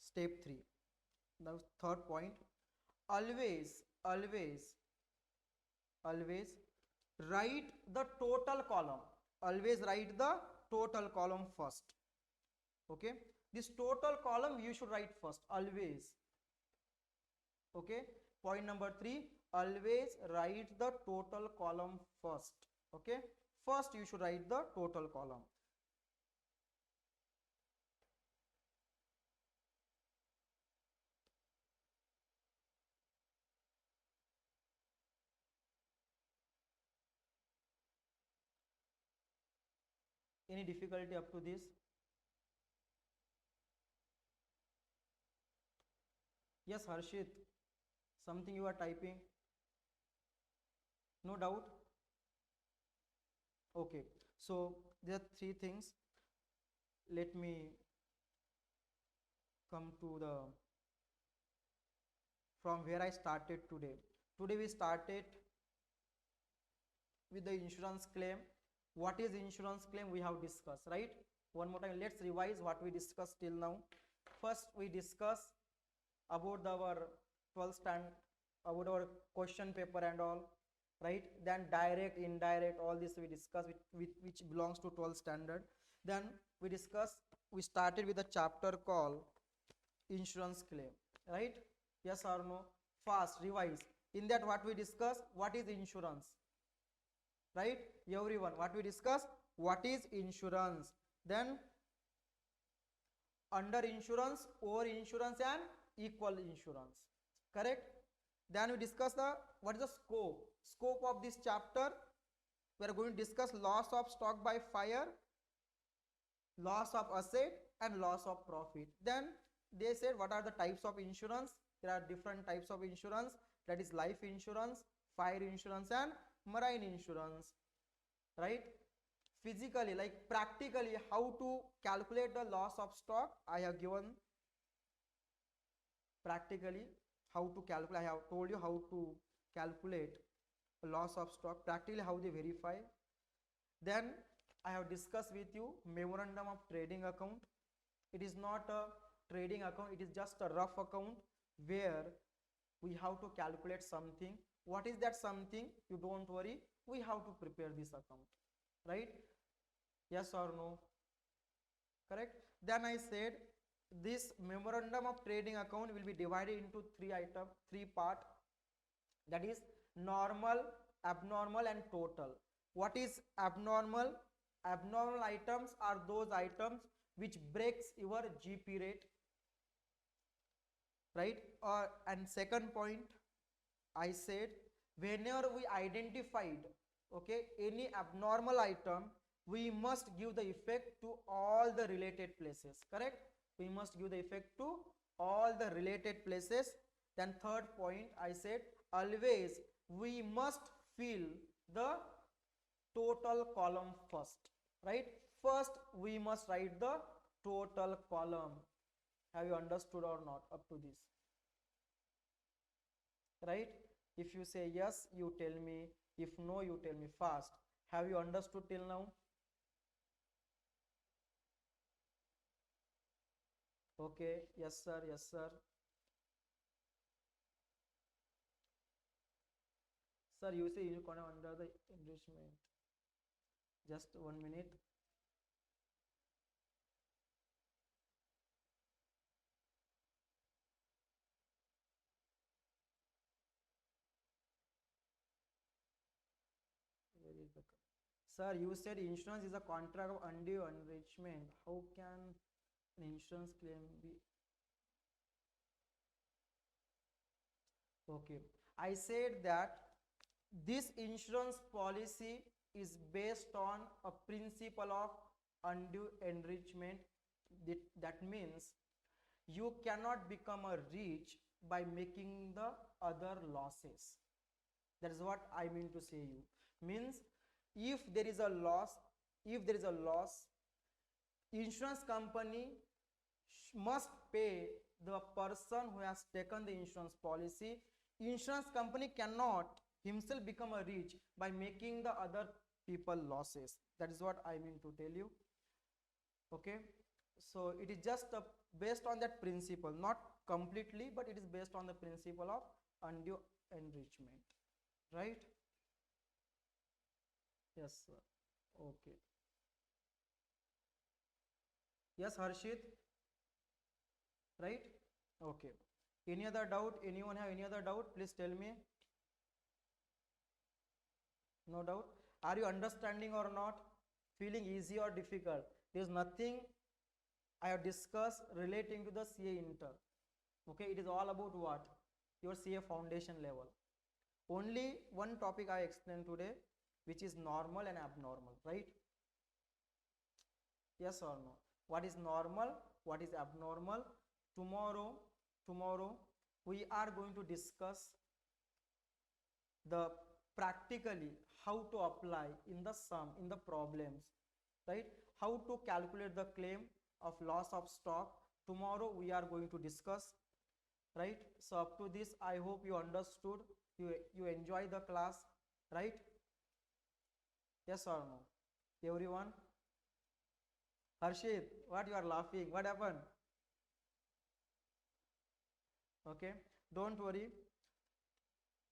step 3. Now third point, always write the total column. Always write the total column first. Okay, this total column you should write first, always. Okay, point number 3, always write the total column first. Okay, first you should write the total column. Any difficulty up to this? Yes, Harshit, something you are typing? No doubt? Okay, so there are 3 things. Let me come to the from where I started today. Today we started with the insurance claim. What is insurance claim? We have discussed, right? One more time, let's revise what we discussed till now. First, we discuss about our 12th stand, about our question paper and all, right? Then direct, indirect, all this we discuss, which belongs to 12th standard. Then we started with a chapter called insurance claim, right? Yes or no? Fast, revise. In that, what we discuss? What is insurance? Right? Everyone, what we discuss? What is insurance? Then under insurance, over insurance and equal insurance. Correct? Then we discuss what is the scope of this chapter. We are going to discuss loss of stock by fire, loss of asset and loss of profit. Then they said what are the types of insurance. There are different types of insurance, that is life insurance, fire insurance and marine insurance, right? Physically, like practically, how to calculate the loss of stock I have given. Practically how to calculate, I have told you how to calculate loss of stock, practically how they verify. Then I have discussed with you memorandum of trading account. It is not a trading account, it is just a rough account where we have to calculate something. What is that something? You don't worry, we have to prepare this account, right? Yes or no? Correct. Then I said this memorandum of trading account will be divided into 3 part, that is normal, abnormal and total. What is abnormal? Abnormal items are those items which breaks your GP rate, right? And second point, I said whenever we identified, okay, any abnormal item, we must give the effect to all the related places. Correct? We must give the effect to all the related places. Then third point, I said always we must fill the total column first, right? First we must write the total column. Have you understood or not up to this? Right? If you say yes, you tell me. If no, you tell me fast. Have you understood till now? Okay, yes sir, yes sir. Sir, you say you can under the enrichment. Just 1 minute. Where is the sir? You said insurance is a contract of undue enrichment. How can an insurance claim be? Okay, I said that this insurance policy is based on a principle of undue enrichment. That means you cannot become a rich by making the other losses. That is what I mean to say you. Means if there is a loss, insurance company must pay the person who has taken the insurance policy. Insurance company cannot himself become a rich by making the other people losses. That is what I mean to tell you. Okay, so it is just based on that principle, not completely, but it is based on the principle of undue enrichment, right? Yes, sir. Okay. Yes, Harshit, right? Okay. Any other doubt? Anyone have any other doubt? Please tell me. No doubt. Are you understanding or not? Feeling easy or difficult? There is nothing I have discussed relating to the CA Inter. Okay, it is all about what? Your CA foundation level. Only one topic I explained today, which is normal and abnormal, right? Yes or no? What is normal? What is abnormal? Tomorrow, we are going to discuss the practically how to apply in the sum in the problems, right? How to calculate the claim of loss of stock. Tomorrow we are going to discuss, right? So up to this, I hope you understood, you enjoy the class, right? Yes or no, everyone? Harshit, what you are laughing, what happened? Okay, don't worry,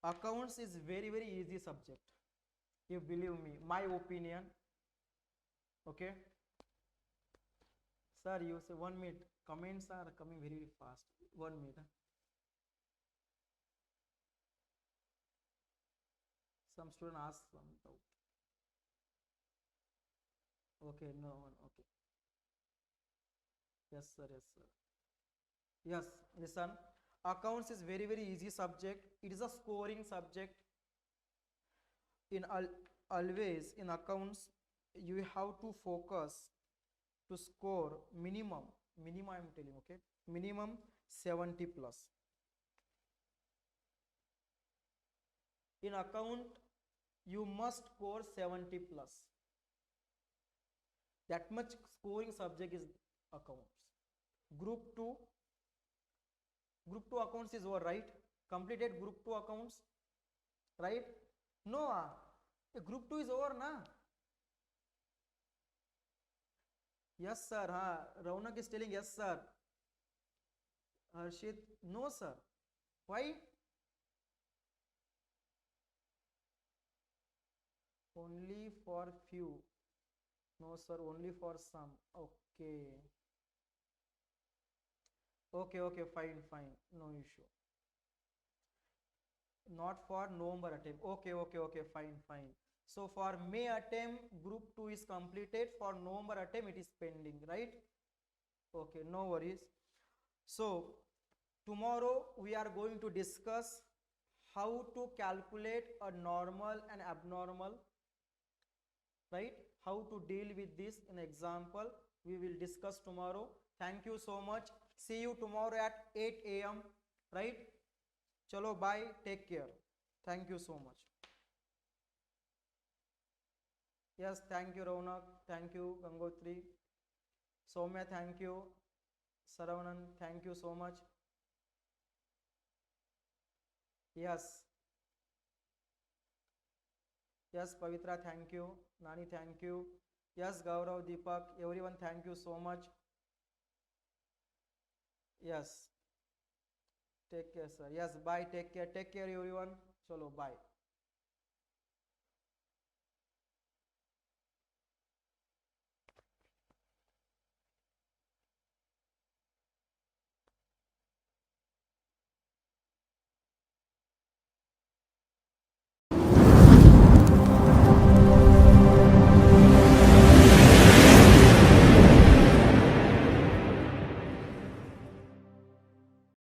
accounts is very easy subject, you believe me, my opinion. Okay, sir, you say 1 minute, comments are coming very fast. 1 minute, huh? Some student ask some doubt. Okay, no one. Okay, yes sir, yes sir. Yes, listen, accounts is very easy subject. It is a scoring subject. In always in accounts, you have to focus to score minimum I am telling, okay, minimum 70 plus. In account, you must score 70 plus. That much scoring subject is accounts. Group 2, group 2 accounts is over, right? Completed group 2 accounts, right? No, group 2 is over na. Yes sir, Raunak is telling yes sir. Harshit, no sir. Why? Only for few. No sir, only for some. Okay, okay, fine, no issue. Not for November attempt. Okay, fine. So for May attempt, group 2 is completed. For November attempt, it is pending, right? Okay, no worries. So tomorrow we are going to discuss how to calculate a normal and abnormal, right? How to deal with this in example. We will discuss tomorrow. Thank you so much. See you tomorrow at 8 a.m. right? Chalo, bye. Take care. Thank you so much. Yes, thank you, Raunak. Thank you, Gangotri. Soumya, thank you. Saravanan, thank you so much. Yes. Yes, Pavitra, thank you. Nani, thank you. Yes, Gaurav, Deepak, everyone, thank you so much. Yes. Take care, sir. Yes, bye. Take care. Take care, everyone. Chalo, bye.